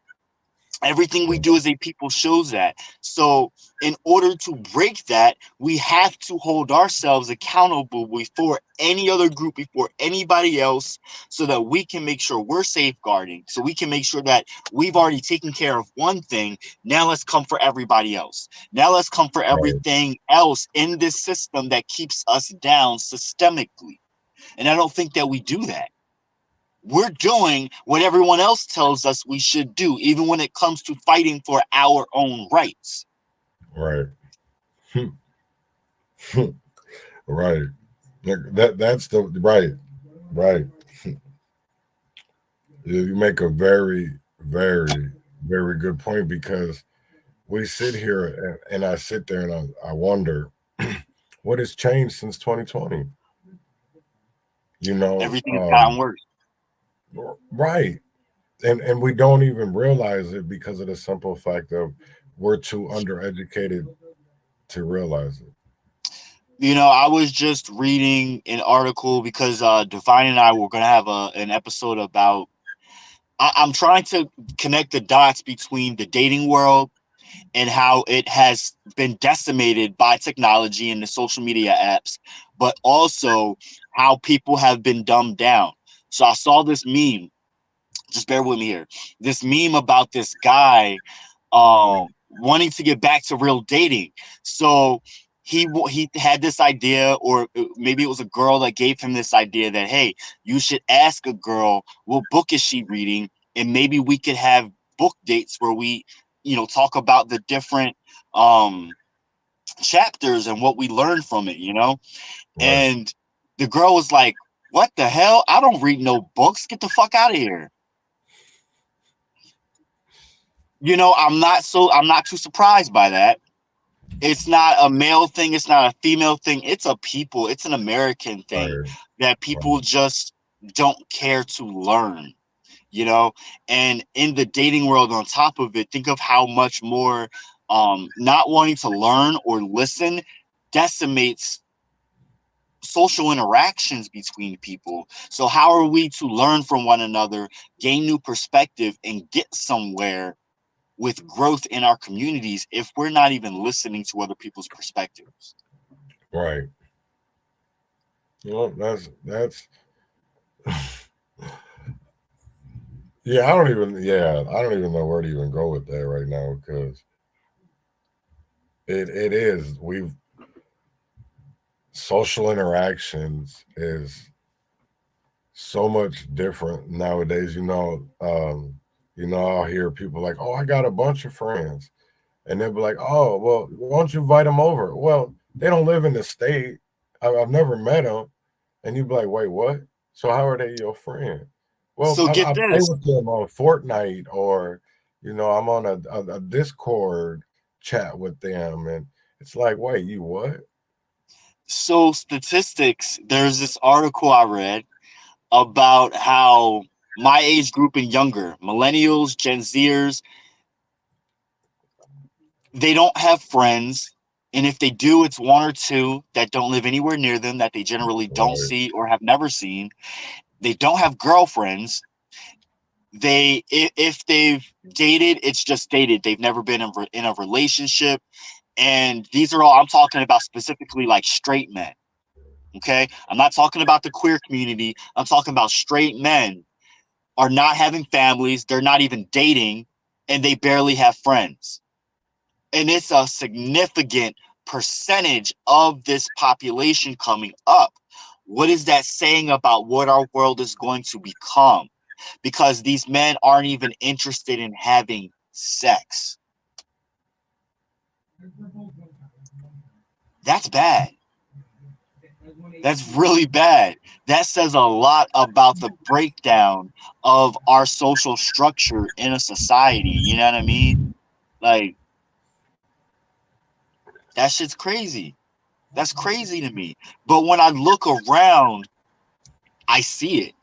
Everything we do as a people shows that. So in order to break that, we have to hold ourselves accountable before any other group, before anybody else, so that we can make sure we're safeguarding, so we can make sure that we've already taken care of one thing. Now let's come for everybody else. Now let's come for everything else in this system that keeps us down systemically. And I don't think that we do that. We're doing what everyone else tells us we should do, even when it comes to fighting for our own rights. Right. Right. That's the right. You make a very, very, very good point, because we sit here and I sit there and I wonder what has changed since 2020. Everything's gotten worse. Right. And we don't even realize it because of the simple fact of we're too undereducated to realize it. I was just reading an article because Divine and I were going to have an episode about, I'm trying to connect the dots between the dating world and how it has been decimated by technology and the social media apps, but also how people have been dumbed down. So I saw this meme, just bear with me here, this meme about this guy wanting to get back to real dating. So he had this idea, or maybe it was a girl that gave him this idea that, hey, you should ask a girl, what book is she reading? And maybe we could have book dates where we, talk about the different chapters and what we learned from it, And the girl was like, what the hell? I don't read no books. Get the fuck out of here. I'm not too surprised by that. It's not a male thing. It's not a female thing. It's an American thing that people just don't care to learn, and in the dating world on top of it, think of how much more not wanting to learn or listen decimates social interactions between people. So how are we to learn from one another, gain new perspective, and get somewhere with growth in our communities if we're not even listening to other people's perspectives? Right. Well, that's yeah, I don't even know where to even go with that right now, because it is, we've social interactions is so much different nowadays. I'll hear people like, oh, I got a bunch of friends, and they'll be like, oh, well, why don't you invite them over? Well, they don't live in the state. I've never met them. And you'd be like, wait, what? So how are they your friend? Well, So I get play this. with them on Fortnite, or I'm on a Discord chat with them, and it's like, wait, you what? So statistics, there's this article I read about how my age group and younger, millennials, Gen Zers, they don't have friends. And if they do, it's one or two that don't live anywhere near them, that they generally don't Right. see or have never seen. They don't have girlfriends. If they've dated, it's just dated. They've never been in a relationship. And these are all, I'm talking about specifically like straight men. Okay. I'm not talking about the queer community. I'm talking about straight men are not having families. They're not even dating, and they barely have friends. And it's a significant percentage of this population coming up. What is that saying about what our world is going to become? Because these men aren't even interested in having sex. That's bad. That's really bad. That says a lot about the breakdown of our social structure in a society. You know what I mean? Like, that shit's crazy. That's crazy to me. But when I look around, I see it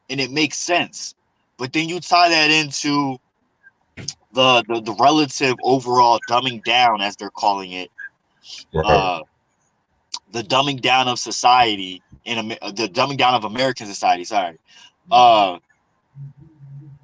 and it makes sense. But then you tie that into the relative overall dumbing down, as they're calling it, Right. the dumbing down of society the dumbing down of American society. Sorry,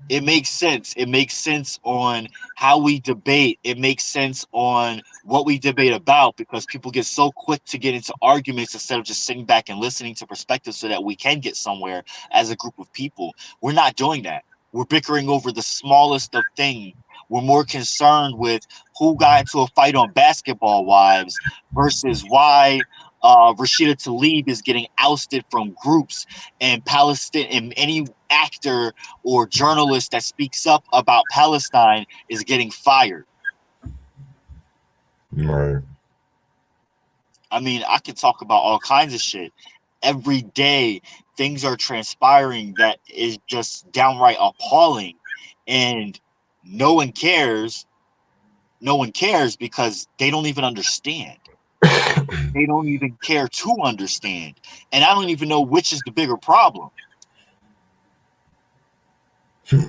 it makes sense. It makes sense on how we debate. It makes sense on what we debate about, because people get so quick to get into arguments instead of just sitting back and listening to perspectives so that we can get somewhere as a group of people. We're not doing that. We're bickering over the smallest of things. We're more concerned with who got into a fight on Basketball Wives versus why Rashida Tlaib is getting ousted from groups, and Palestine, and any actor or journalist that speaks up about Palestine is getting fired. Right. I mean, I could talk about all kinds of shit. Every day, things are transpiring that is just downright appalling, and no one cares. No one cares because they don't even understand. They don't even care to understand. And I don't even know which is the bigger problem.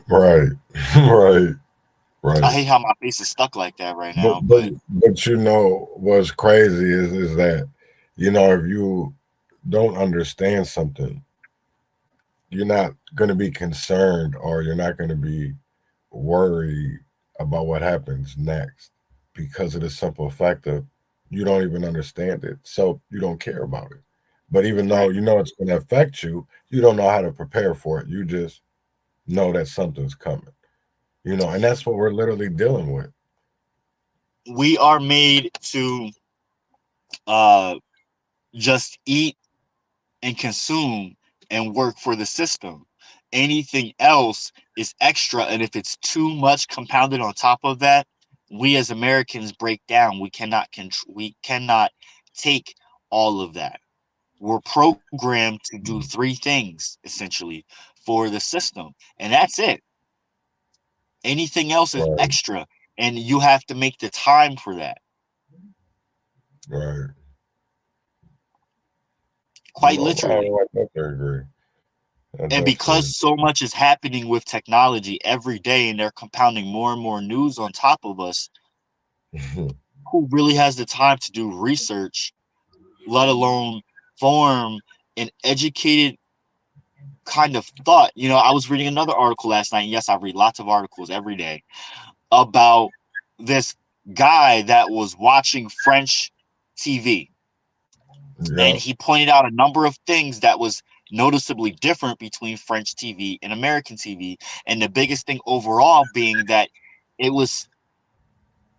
Right. Right. Right. I hate how my face is stuck like that right now. But what's crazy is that, if you don't understand something, you're not going to be concerned, or you're not going to be worried about what happens next, because of the simple fact of you don't even understand it, so you don't care about it. But even though you know it's going to affect you, you don't know how to prepare for it. You just know that something's coming, and that's what we're literally dealing with. We are made to just eat and consume and work for the system. Anything else is extra, and if it's too much compounded on top of that, we as Americans break down. We cannot take all of that. We're programmed to do three things essentially for the system, and that's it. Anything else is Right. extra, and you have to make the time for that. Right. Quite literally. I definitely agree. And because so much is happening with technology every day, and they're compounding more and more news on top of us, who really has the time to do research, let alone form an educated kind of thought. You know, I was reading another article last night. And yes, I read lots of articles every day about this guy that was watching French TV. And he pointed out a number of things that was noticeably different between French TV and American TV. And the biggest thing overall being that it was,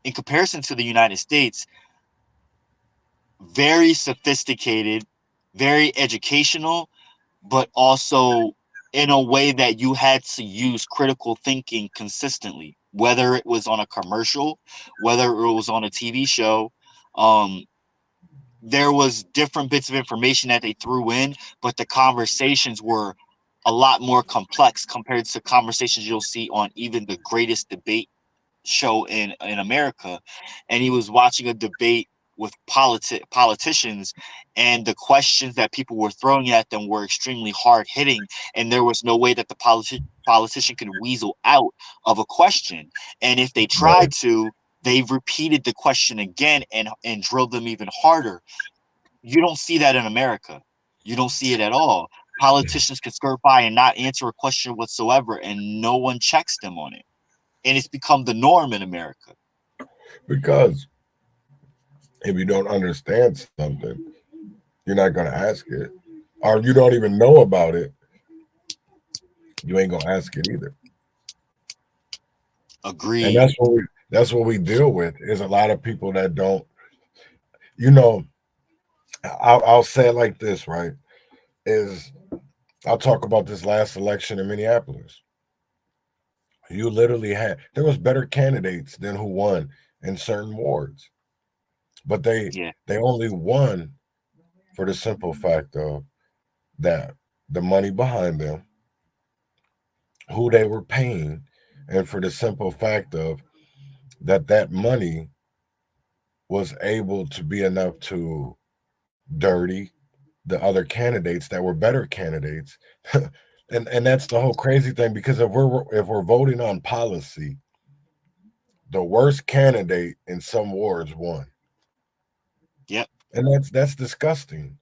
in comparison to the United States, very sophisticated, very educational, but also in a way that you had to use critical thinking consistently, whether it was on a commercial, whether it was on a TV show. There was different bits of information that they threw in, but the conversations were a lot more complex compared to conversations you'll see on even the greatest debate show in America. And he was watching a debate with politicians, and the questions that people were throwing at them were extremely hard hitting, and there was no way that the politician could weasel out of a question. And if they tried to, they repeated the question again and drilled them even harder. You don't see that in America. You don't see it at all. Politicians can skirt by and not answer a question whatsoever, and no one checks them on it. And it's become the norm in America. Because if you don't understand something, you're not going to ask it. Or you don't even know about it, you ain't going to ask it either. Agreed. And that's what we deal with, is a lot of people that don't, you know, I'll say it like this, right? Is I'll talk about this last election in Minneapolis. You literally there was better candidates than who won in certain wards, but they only won for the simple fact of that the money behind them, who they were paying, and for the simple fact of that money was able to be enough to dirty the other candidates that were better candidates. and that's the whole crazy thing, because if we're voting on policy, the worst candidate in some wards won. Yep. And that's disgusting.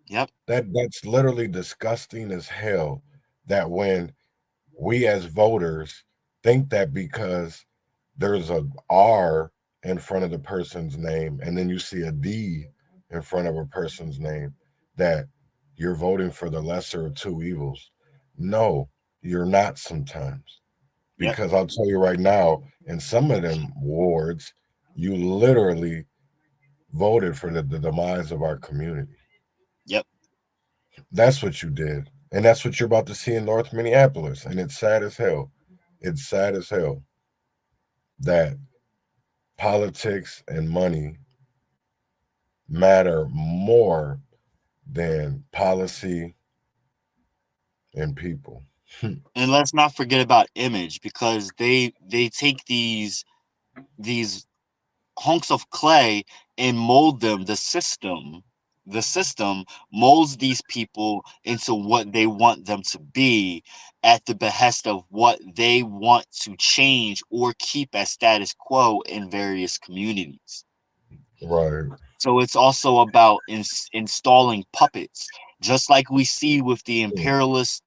Yep. That's literally disgusting as hell, that when we as voters think that because there's a R in front of the person's name and then you see a D in front of a person's name, that you're voting for the lesser of two evils. No, you're not sometimes. Because I'll tell you right now, in some of them wards, you literally voted for the demise of our community. Yep. That's what you did. And that's what you're about to see in North Minneapolis. And it's sad as hell. It's sad as hell that politics and money matter more than policy and people. And let's not forget about image, because they take these hunks of clay and mold them. The system molds these people into what they want them to be, at the behest of what they want to change or keep as status quo in various communities. Right. So it's also about installing puppets, just like we see with the imperialist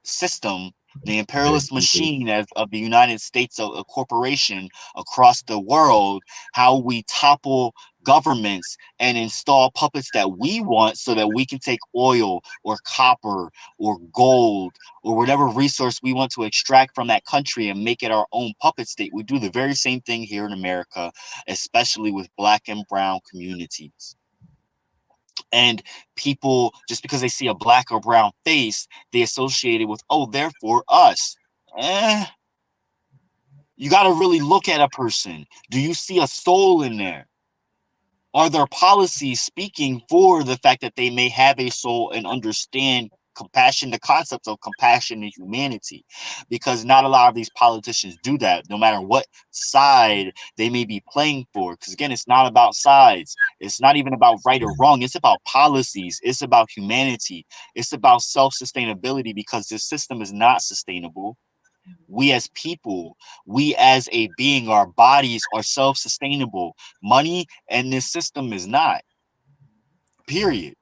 system, the imperialist machine of the United States, a corporation across the world, how we topple governments and install puppets that we want so that we can take oil or copper or gold or whatever resource we want to extract from that country and make it our own puppet state. We do the very same thing here in America, especially with Black and brown communities. And people, just because they see a Black or brown face, they associate it with, oh, therefore us. You got to really look at a person. Do you see a soul in there? Are there policies speaking for the fact that they may have a soul and understand compassion, the concepts of compassion and humanity? Because not a lot of these politicians do that, no matter what side they may be playing for. Because again, it's not about sides. It's not even about right or wrong. It's about policies. It's about humanity. It's about self-sustainability, because this system is not sustainable. We as people, we as a being, our bodies are self-sustainable. Money and this system is not. Period.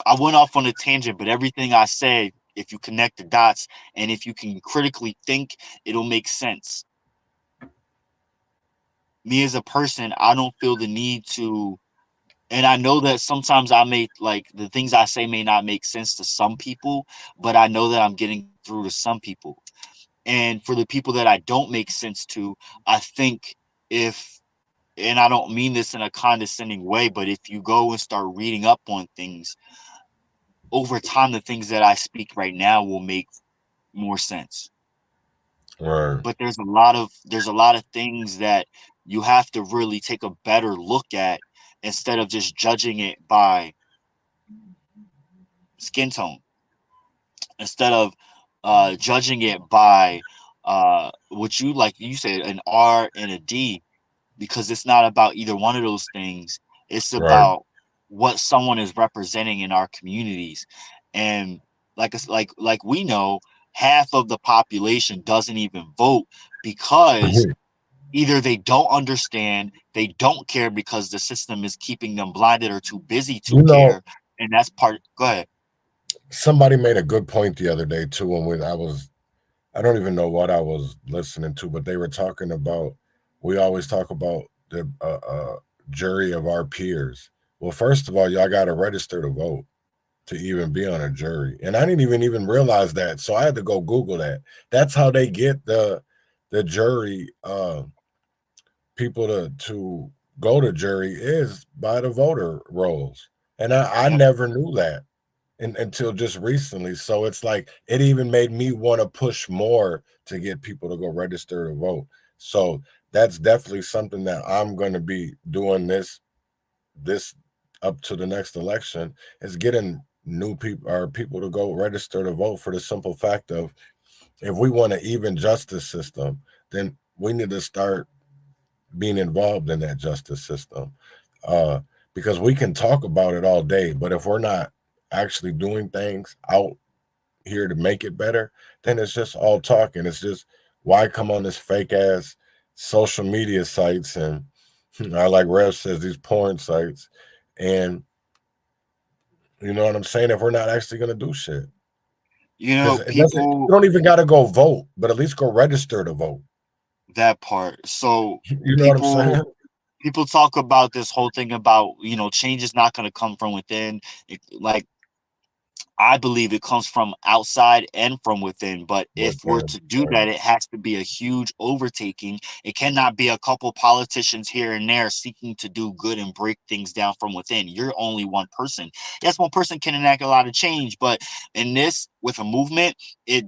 I went off on a tangent, but everything I say, if you connect the dots and if you can critically think, it'll make sense. Me as a person, I don't feel the need to, and I know that sometimes I may, like, the things I say may not make sense to some people, but I know that I'm getting through to some people. And for the people that I don't make sense to, I think if, and I don't mean this in a condescending way, but if you go and start reading up on things, over time, the things that I speak right now will make more sense. Right. But there's a lot of things that you have to really take a better look at instead of just judging it by skin tone, instead of judging it by what you, like you said, an R and a D, because it's not about either one of those things. It's Right. about what someone is representing in our communities. And like we know, half of the population doesn't even vote because either they don't understand, they don't care because the system is keeping them blinded or too busy to You know, care. And that's part. Go ahead. somebody made a good point the other day too, when I don't even know what I was listening to, but they were talking about, we always talk about the jury of our peers. Well, first of all, y'all got to register to vote to even be on a jury. And I didn't even realize that. So I had to go Google that. That's how they get the jury people to go to jury, is by the voter rolls. And I Yep. never knew that until just recently. So it's like it even made me want to push more to get people to go register to vote. So that's definitely something that I'm going to be doing this up to the next election, is getting new people or people to go register to vote, for the simple fact of, if we want an even justice system, then we need to start being involved in that justice system. Because we can talk about it all day, but if we're not actually doing things out here to make it better, then it's just all talking. It's just, why come on this fake ass social media sites, and I, like Rev says, these porn sites, and you know what I'm saying, if we're not actually going to do shit. You Because know, it doesn't, you people, don't even got to go vote, but at least go register to vote. that part. So You know what I'm people saying? people talk about this whole thing about, change is not going to come from within. Like, I believe it comes from outside and from within. But if we're to do that, it has to be a huge overtaking. It cannot be a couple politicians here and there seeking to do good and break things down from within. You're only one person. Yes, one person can enact a lot of change, but in this, with a movement,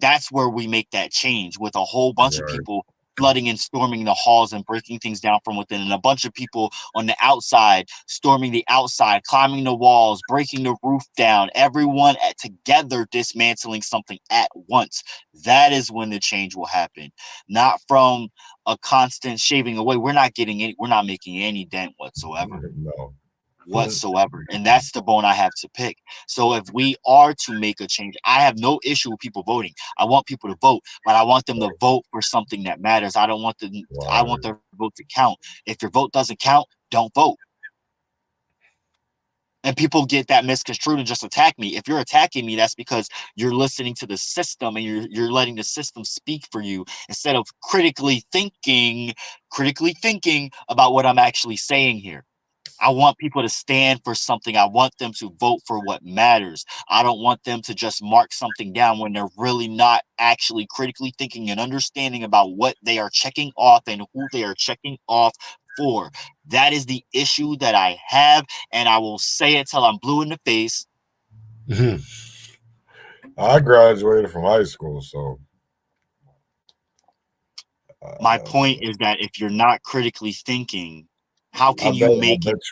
that's where we make that change, with a whole bunch of Right. people flooding and storming the halls and breaking things down from within, and a bunch of people on the outside storming the outside, climbing the walls, breaking the roof down, everyone together dismantling something at once. That is when the change will happen, not from a constant shaving away. We're not making any dent whatsoever. No. And that's the bone I have to pick. So if we are to make a change, I have no issue with people voting. I want people to vote, but I want them to vote for something that matters. I want their vote to count. If your vote doesn't count, don't vote. And people get that misconstrued and just attack me. If you're attacking me, that's because you're listening to the system and you're letting the system speak for you, instead of critically thinking about what I'm actually saying here. I want people to stand for something. I want them to vote for what matters. I don't want them to just mark something down when they're really not actually critically thinking and understanding about what they are checking off and who they are checking off for. That is the issue that I have, and I will say it till I'm blue in the face. I graduated from high school, so My point is that if you're not critically thinking, how can you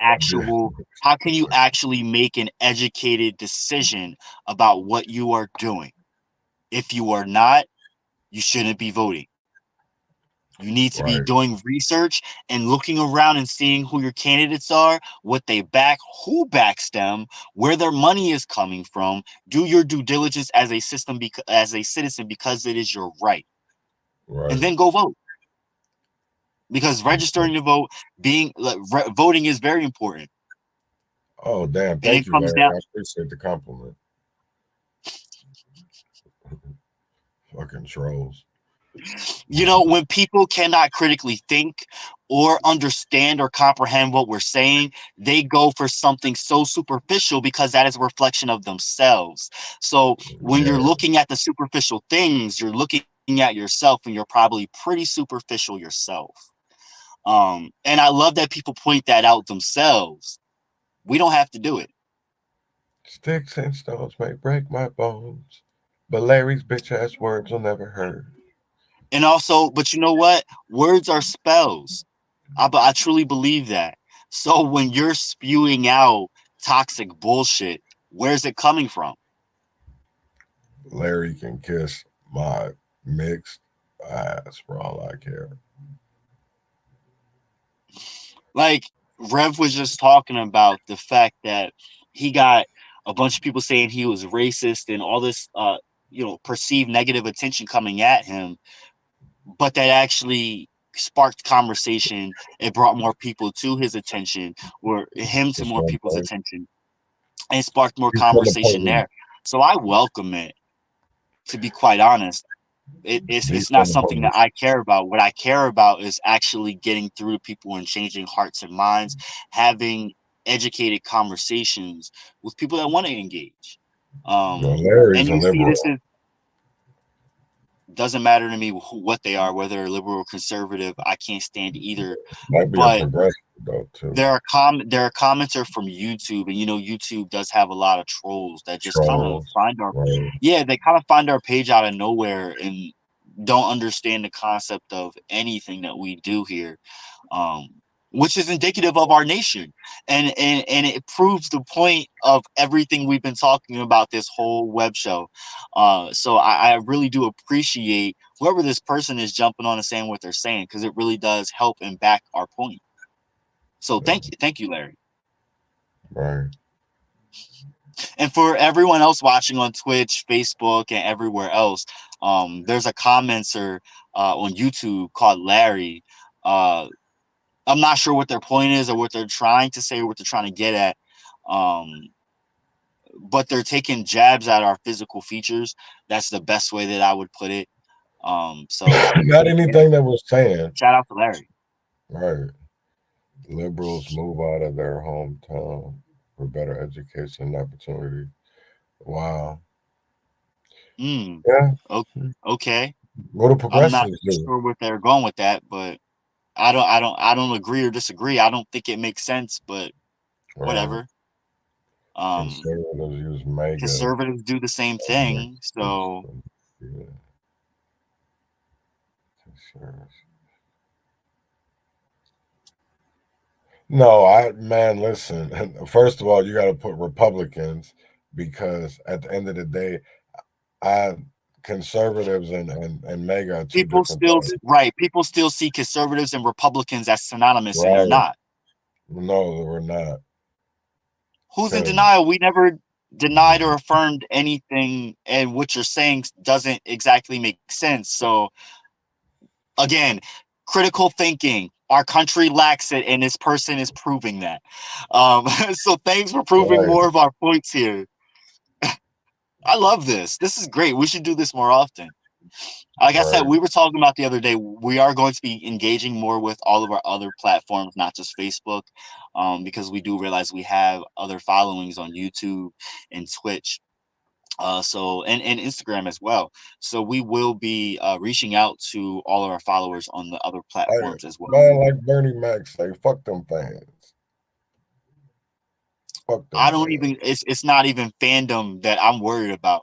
actually make an educated decision about what you are doing? If you are not, you shouldn't be voting. You need to be doing research and looking around and seeing who your candidates are, what they back, who backs them, where their money is coming from. Do your due diligence as a citizen, because it is your right. And then go vote. Because registering to vote, voting is very important. Oh, damn. And Thank it you, comes Larry. down, I appreciate the compliment. Fucking trolls. you know, when people cannot critically think or understand or comprehend what we're saying, they go for something so superficial because that is a reflection of themselves. So when you're Yeah. looking at the superficial things, you're looking at yourself and you're probably pretty superficial yourself. And I love that people point that out themselves. We don't have to do it. Sticks and stones may break my bones, but Larry's bitch ass words will never hurt. And also, but you know what? Words are spells. I truly believe that. So when you're spewing out toxic bullshit, where's it coming from? Larry can kiss my mixed ass for all I care. Like Rev was just talking about the fact that he got a bunch of people saying he was racist and all this perceived negative attention coming at him, but that actually sparked conversation. It brought more people to his attention, or him to That's more one people's point. attention, and it sparked more He's from the conversation police. there. So I welcome it, to be quite honest. He's It's not from the something that police. I care about. What I care about is actually getting through to people and changing hearts and minds, having educated conversations with people that want to engage. Well, Larry's And a you see, this liberal. is doesn't matter to me what they are, whether liberal or conservative. I can't stand either. Might be a But progressive though too. there are commenters from YouTube, and YouTube does have a lot of trolls that just kind of Trolls. Right. they kind of find our page out of nowhere and don't understand the concept of anything that we do here, which is indicative of our nation, and it proves the point of everything we've been talking about this whole web show. So I really do appreciate whoever this person is jumping on and saying what they're saying, because it really does help and back our point. So thank you, Larry. Right. And for everyone else watching on Twitch, Facebook, and everywhere else, there's a commenter on YouTube called Larry. I'm not sure what their point is or what they're trying to say or what they're trying to get at. But they're taking jabs at our physical features. That's the best way that I would put it. So Not anything that was saying. shout out to Larry. Right. Liberals move out of their hometown for better education and opportunity. Wow. Yeah. Okay. What do I'm not progressives do? sure where they're going with that, but I don't agree or disagree. I don't think it makes sense, but whatever. Conservatives use mega. Conservatives do the same thing. So Yeah. No, man, listen. First of all, you got to put Republicans, because at the end of the day, conservatives and mega are two different things. people still see conservatives and Republicans as synonymous, and they're Right. not. No, we're not. Who's in denial? We never denied or affirmed anything, and what you're saying doesn't exactly make sense. So again, critical thinking. Our country lacks it, and this person is proving that. So thanks for proving more of our points here. I love this. This is great. We should do this more often. Like I said, we were talking about the other day, we are going to be engaging more with all of our other platforms, not just Facebook, because we do realize we have other followings on YouTube and Twitch. And Instagram as well. So we will be reaching out to all of our followers on the other platforms as well. Man, like Bernie Mac say, fuck them fans. Fuck them I don't fans. even. It's not even fandom that I'm worried about.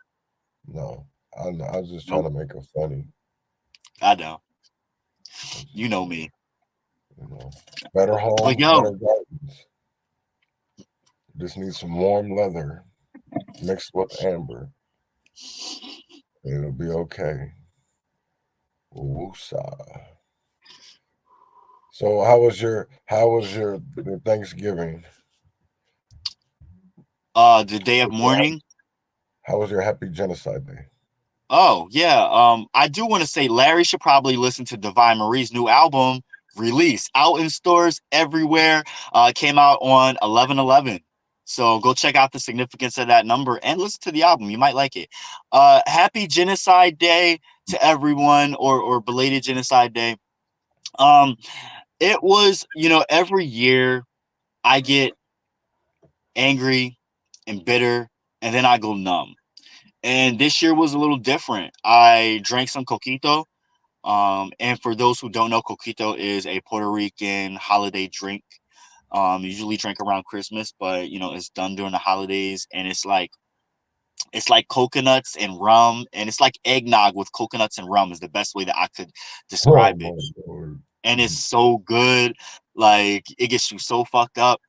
No, I was just trying to make it funny. I know. You know me. You know, better homes, better gardens. Just need some warm leather mixed with amber. It'll be okay. Woosah. So how was your Thanksgiving? The day of mourning. How was your Happy Genocide Day? Oh yeah. I do want to say Larry should probably listen to Divine Marie's new album release, out in stores everywhere. Came out on 11/11. So go check out the significance of that number and listen to the album. You might like it. Happy Genocide Day to everyone, or belated Genocide Day. It was, every year I get angry and bitter, and then I go numb. And this year was a little different. I drank some coquito. And for those who don't know, coquito is a Puerto Rican holiday drink. Usually drink around Christmas, but it's done during the holidays, and it's like coconuts and rum, and it's like eggnog with coconuts and rum is the bbest way that I could Oh describe my it. Lord. And it's so good, like it gets you so fucked up.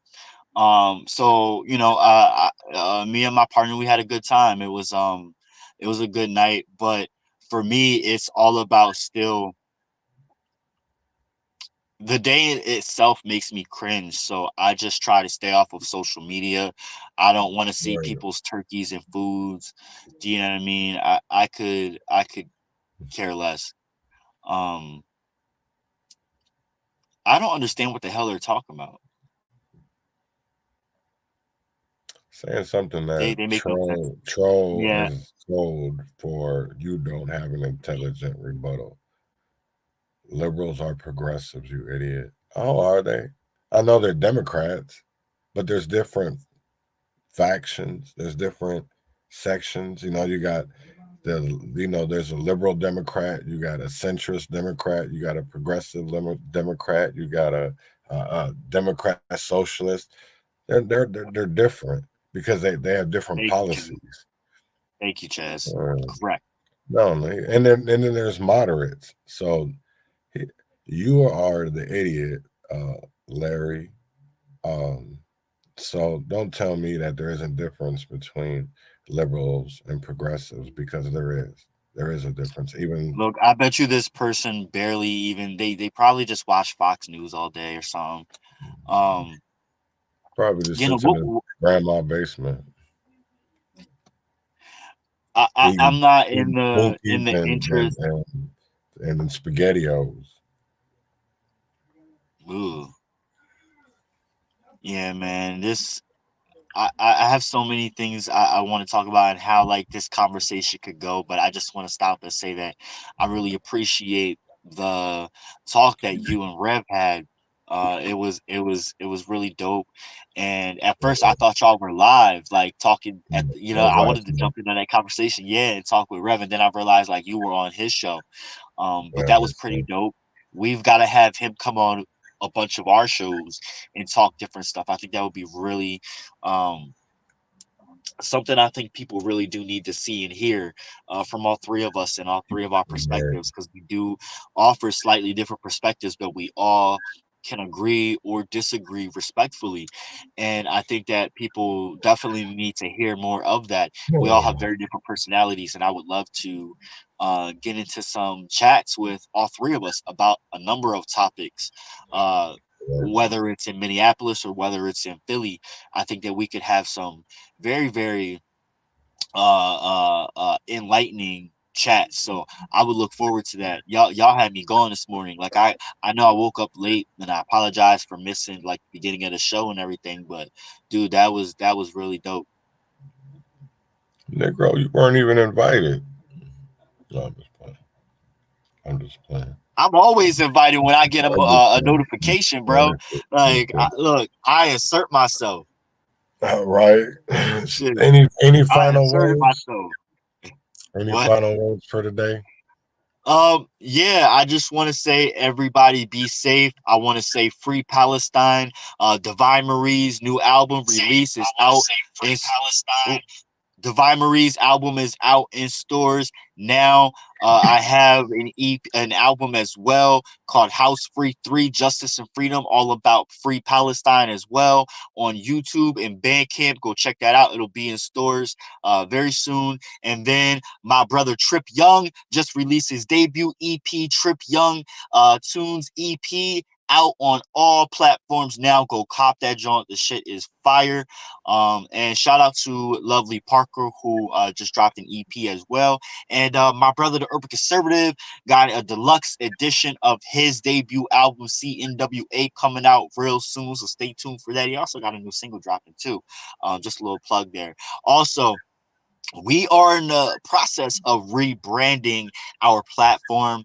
So me and my partner, we had a good time. It was a good night, but for me, it's all about still. The day itself makes me cringe, so I just try to stay off of social media. I don't want to see Right. people's turkeys and foods. Do you know what I mean? I could care less. Um, I don't understand what the hell they're talking about. Saying something that They make no sense. troll Yeah, is code for you don't have an intelligent rebuttal. Liberals are progressives, you idiot. Oh, are they? I know they're Democrats, but there's different factions. There's different sections. You got there's a liberal Democrat. You got a centrist Democrat. You got a progressive Democrat. You got a Democrat socialist. They're different because they have different thank you, policies. thank you, Chaz. Uh, Correct. no, and then there's moderates. So you are the idiot, Larry. Um, so don't tell me that there isn't difference between liberals and progressives because there is. There is a difference. Even Look, I bet you this person barely even they probably just watch Fox News all day or something. Um, probably just you know, sits in his grandma basement I'm eating not in the Twinkies and interest. SpaghettiOs. Ooh, yeah, man. I have so many things I want to talk about and how like this conversation could go, but I just want to stop and say that I really appreciate the talk that you and Rev had. It was really dope. And at first I thought y'all were live, like talking That was I last wanted to night. jump into that conversation, yeah, and talk with Rev, and then I realized like you were on his show. But Yeah, that was that's pretty it. dope. We've got to have him come on a bunch of our shows and talk different stuff. I think that would be really um something I think people really do need to see and hear from all three of us and all three of our Right. perspectives, because we do offer slightly different perspectives, but we all can agree or disagree respectfully. And I think that people definitely need to hear more of that. We all have very different personalities, and I would love to get into some chats with all three of us about a number of topics. Whether it's in Minneapolis or whether it's in Philly, I think that we could have some very, very enlightening chat. So I would look forward to that. Y'all had me going this morning. Like I know I woke up late, and I apologize for missing like the beginning of the show and everything, but dude, that was really dope. Negro, you weren't even invited. No, I'm just playing. I'm just playing. I'm always invited when I get I'm just a playing. notification, bro. Right. Like look, I assert myself. Right. Shit, Any I final asserted words? myself. Any What? final words for today? Yeah, I just want to say everybody be safe. I want to say free Palestine. Divine Marie's new album release is out. Divine Marie's album is out in stores now. I have an album as well called House Free 3 Justice and Freedom, all about free Palestine as well, on YouTube and Bandcamp. Go check that out. It'll be in stores very soon. And then my brother Trip Young just released his debut EP, Trip Young Tunes EP, out on all platforms now. Go cop that joint. The shit is fire. And shout out to Lovely Parker, who just dropped an EP as well. And my brother, the Urban Conservative, got a deluxe edition of his debut album, CNWA, coming out real soon. So stay tuned for that. He also got a new single dropping too. Just a little plug there. Also, we are in the process of rebranding our platform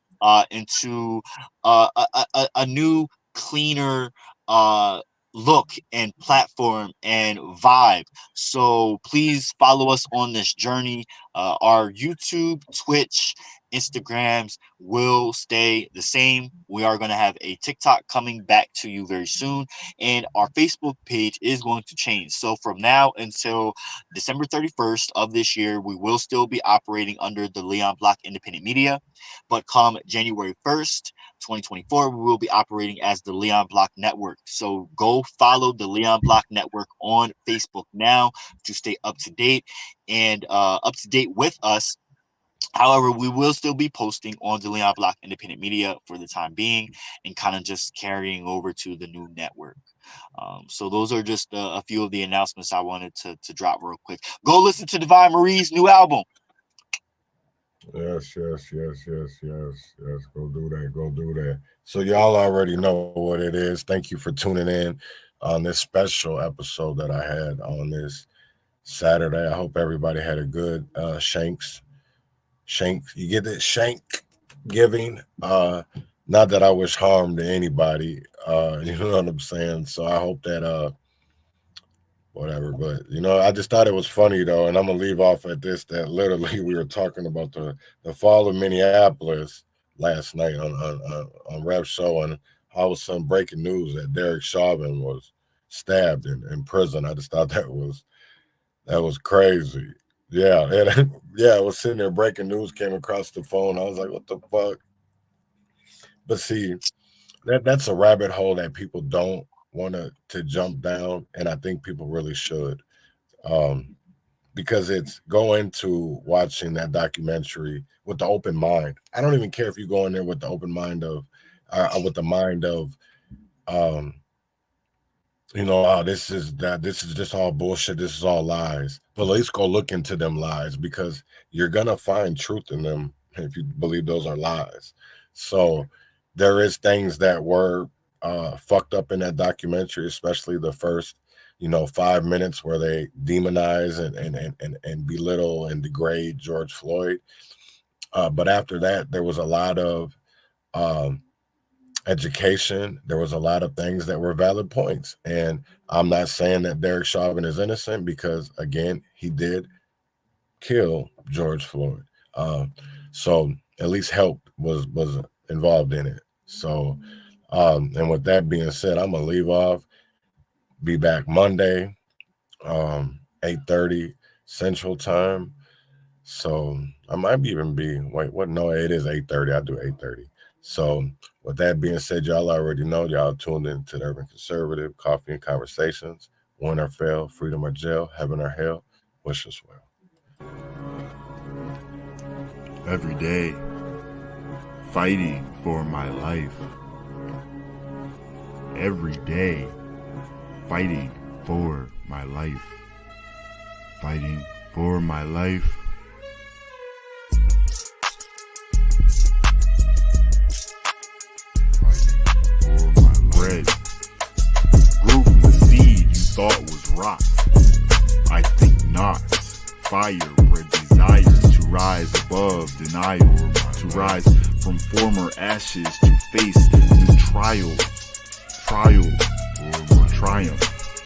into a new, cleaner look and platform and vibe. So please follow us on this journey. Our YouTube, Twitch, Instagrams will stay the same. We are going to have a TikTok coming back to you very soon, and our Facebook page is going to change. So from now until December 31st of this year, we will still be operating under the Leon Block Independent Media, but come January 1st, 2024, we will be operating as the Leon Block Network. So go follow the Leon Block Network on Facebook now to stay up to date and up to date with us. However, we will still be posting on the Leon Block Independent Media for the time being, and kind of just carrying over to the new network. So those are just a few of the announcements I wanted to drop real quick. Go listen to Divine Marie's new album. Yes. Go do that. So y'all already know what it is. Thank you for tuning in on this special episode that I had on this Saturday. I hope everybody had a good shank. You get that shank giving. Not that I wish harm to anybody. You know what I'm saying? So I hope that whatever, but I just thought it was funny though, and I'm gonna leave off at this, that literally we were talking about the fall of Minneapolis last night on Rev Show, and all of a sudden breaking news that Derek Chauvin was stabbed in prison. I just thought that was crazy. Yeah, I was sitting there, breaking news came across the phone. I was like, what the fuck? But see, that's a rabbit hole that people don't want to jump down, and I think people really should, because it's go into watching that documentary with the open mind. I don't even care if you go in there with the open mind of this is just all bullshit, this is all lies. But at least go look into them lies, because you're gonna find truth in them if you believe those are lies. So there is things that were fucked up in that documentary, especially the first 5 minutes where they demonize and belittle and degrade George Floyd. But after that, there was a lot of education. There was a lot of things that were valid points. And I'm not saying that Derek Chauvin is innocent, because again, he did kill George Floyd. So at least help was involved in it. So and with that being said, I'm gonna leave off. Be back Monday, 8:30 Central Time. So I might even be no, it is 8:30. I do 8:30. So with that being said, y'all already know, y'all tuned in to the Urban Conservative, Coffee and Conversations. Win or fail, freedom or jail, heaven or hell, wish us well. Every day, fighting for my life. Every day, fighting for my life. Fighting for my life. Bread grew from the seed you thought was rot. I think not. Fire bred desire to rise above denial, to rise from former ashes to face new trial or triumph.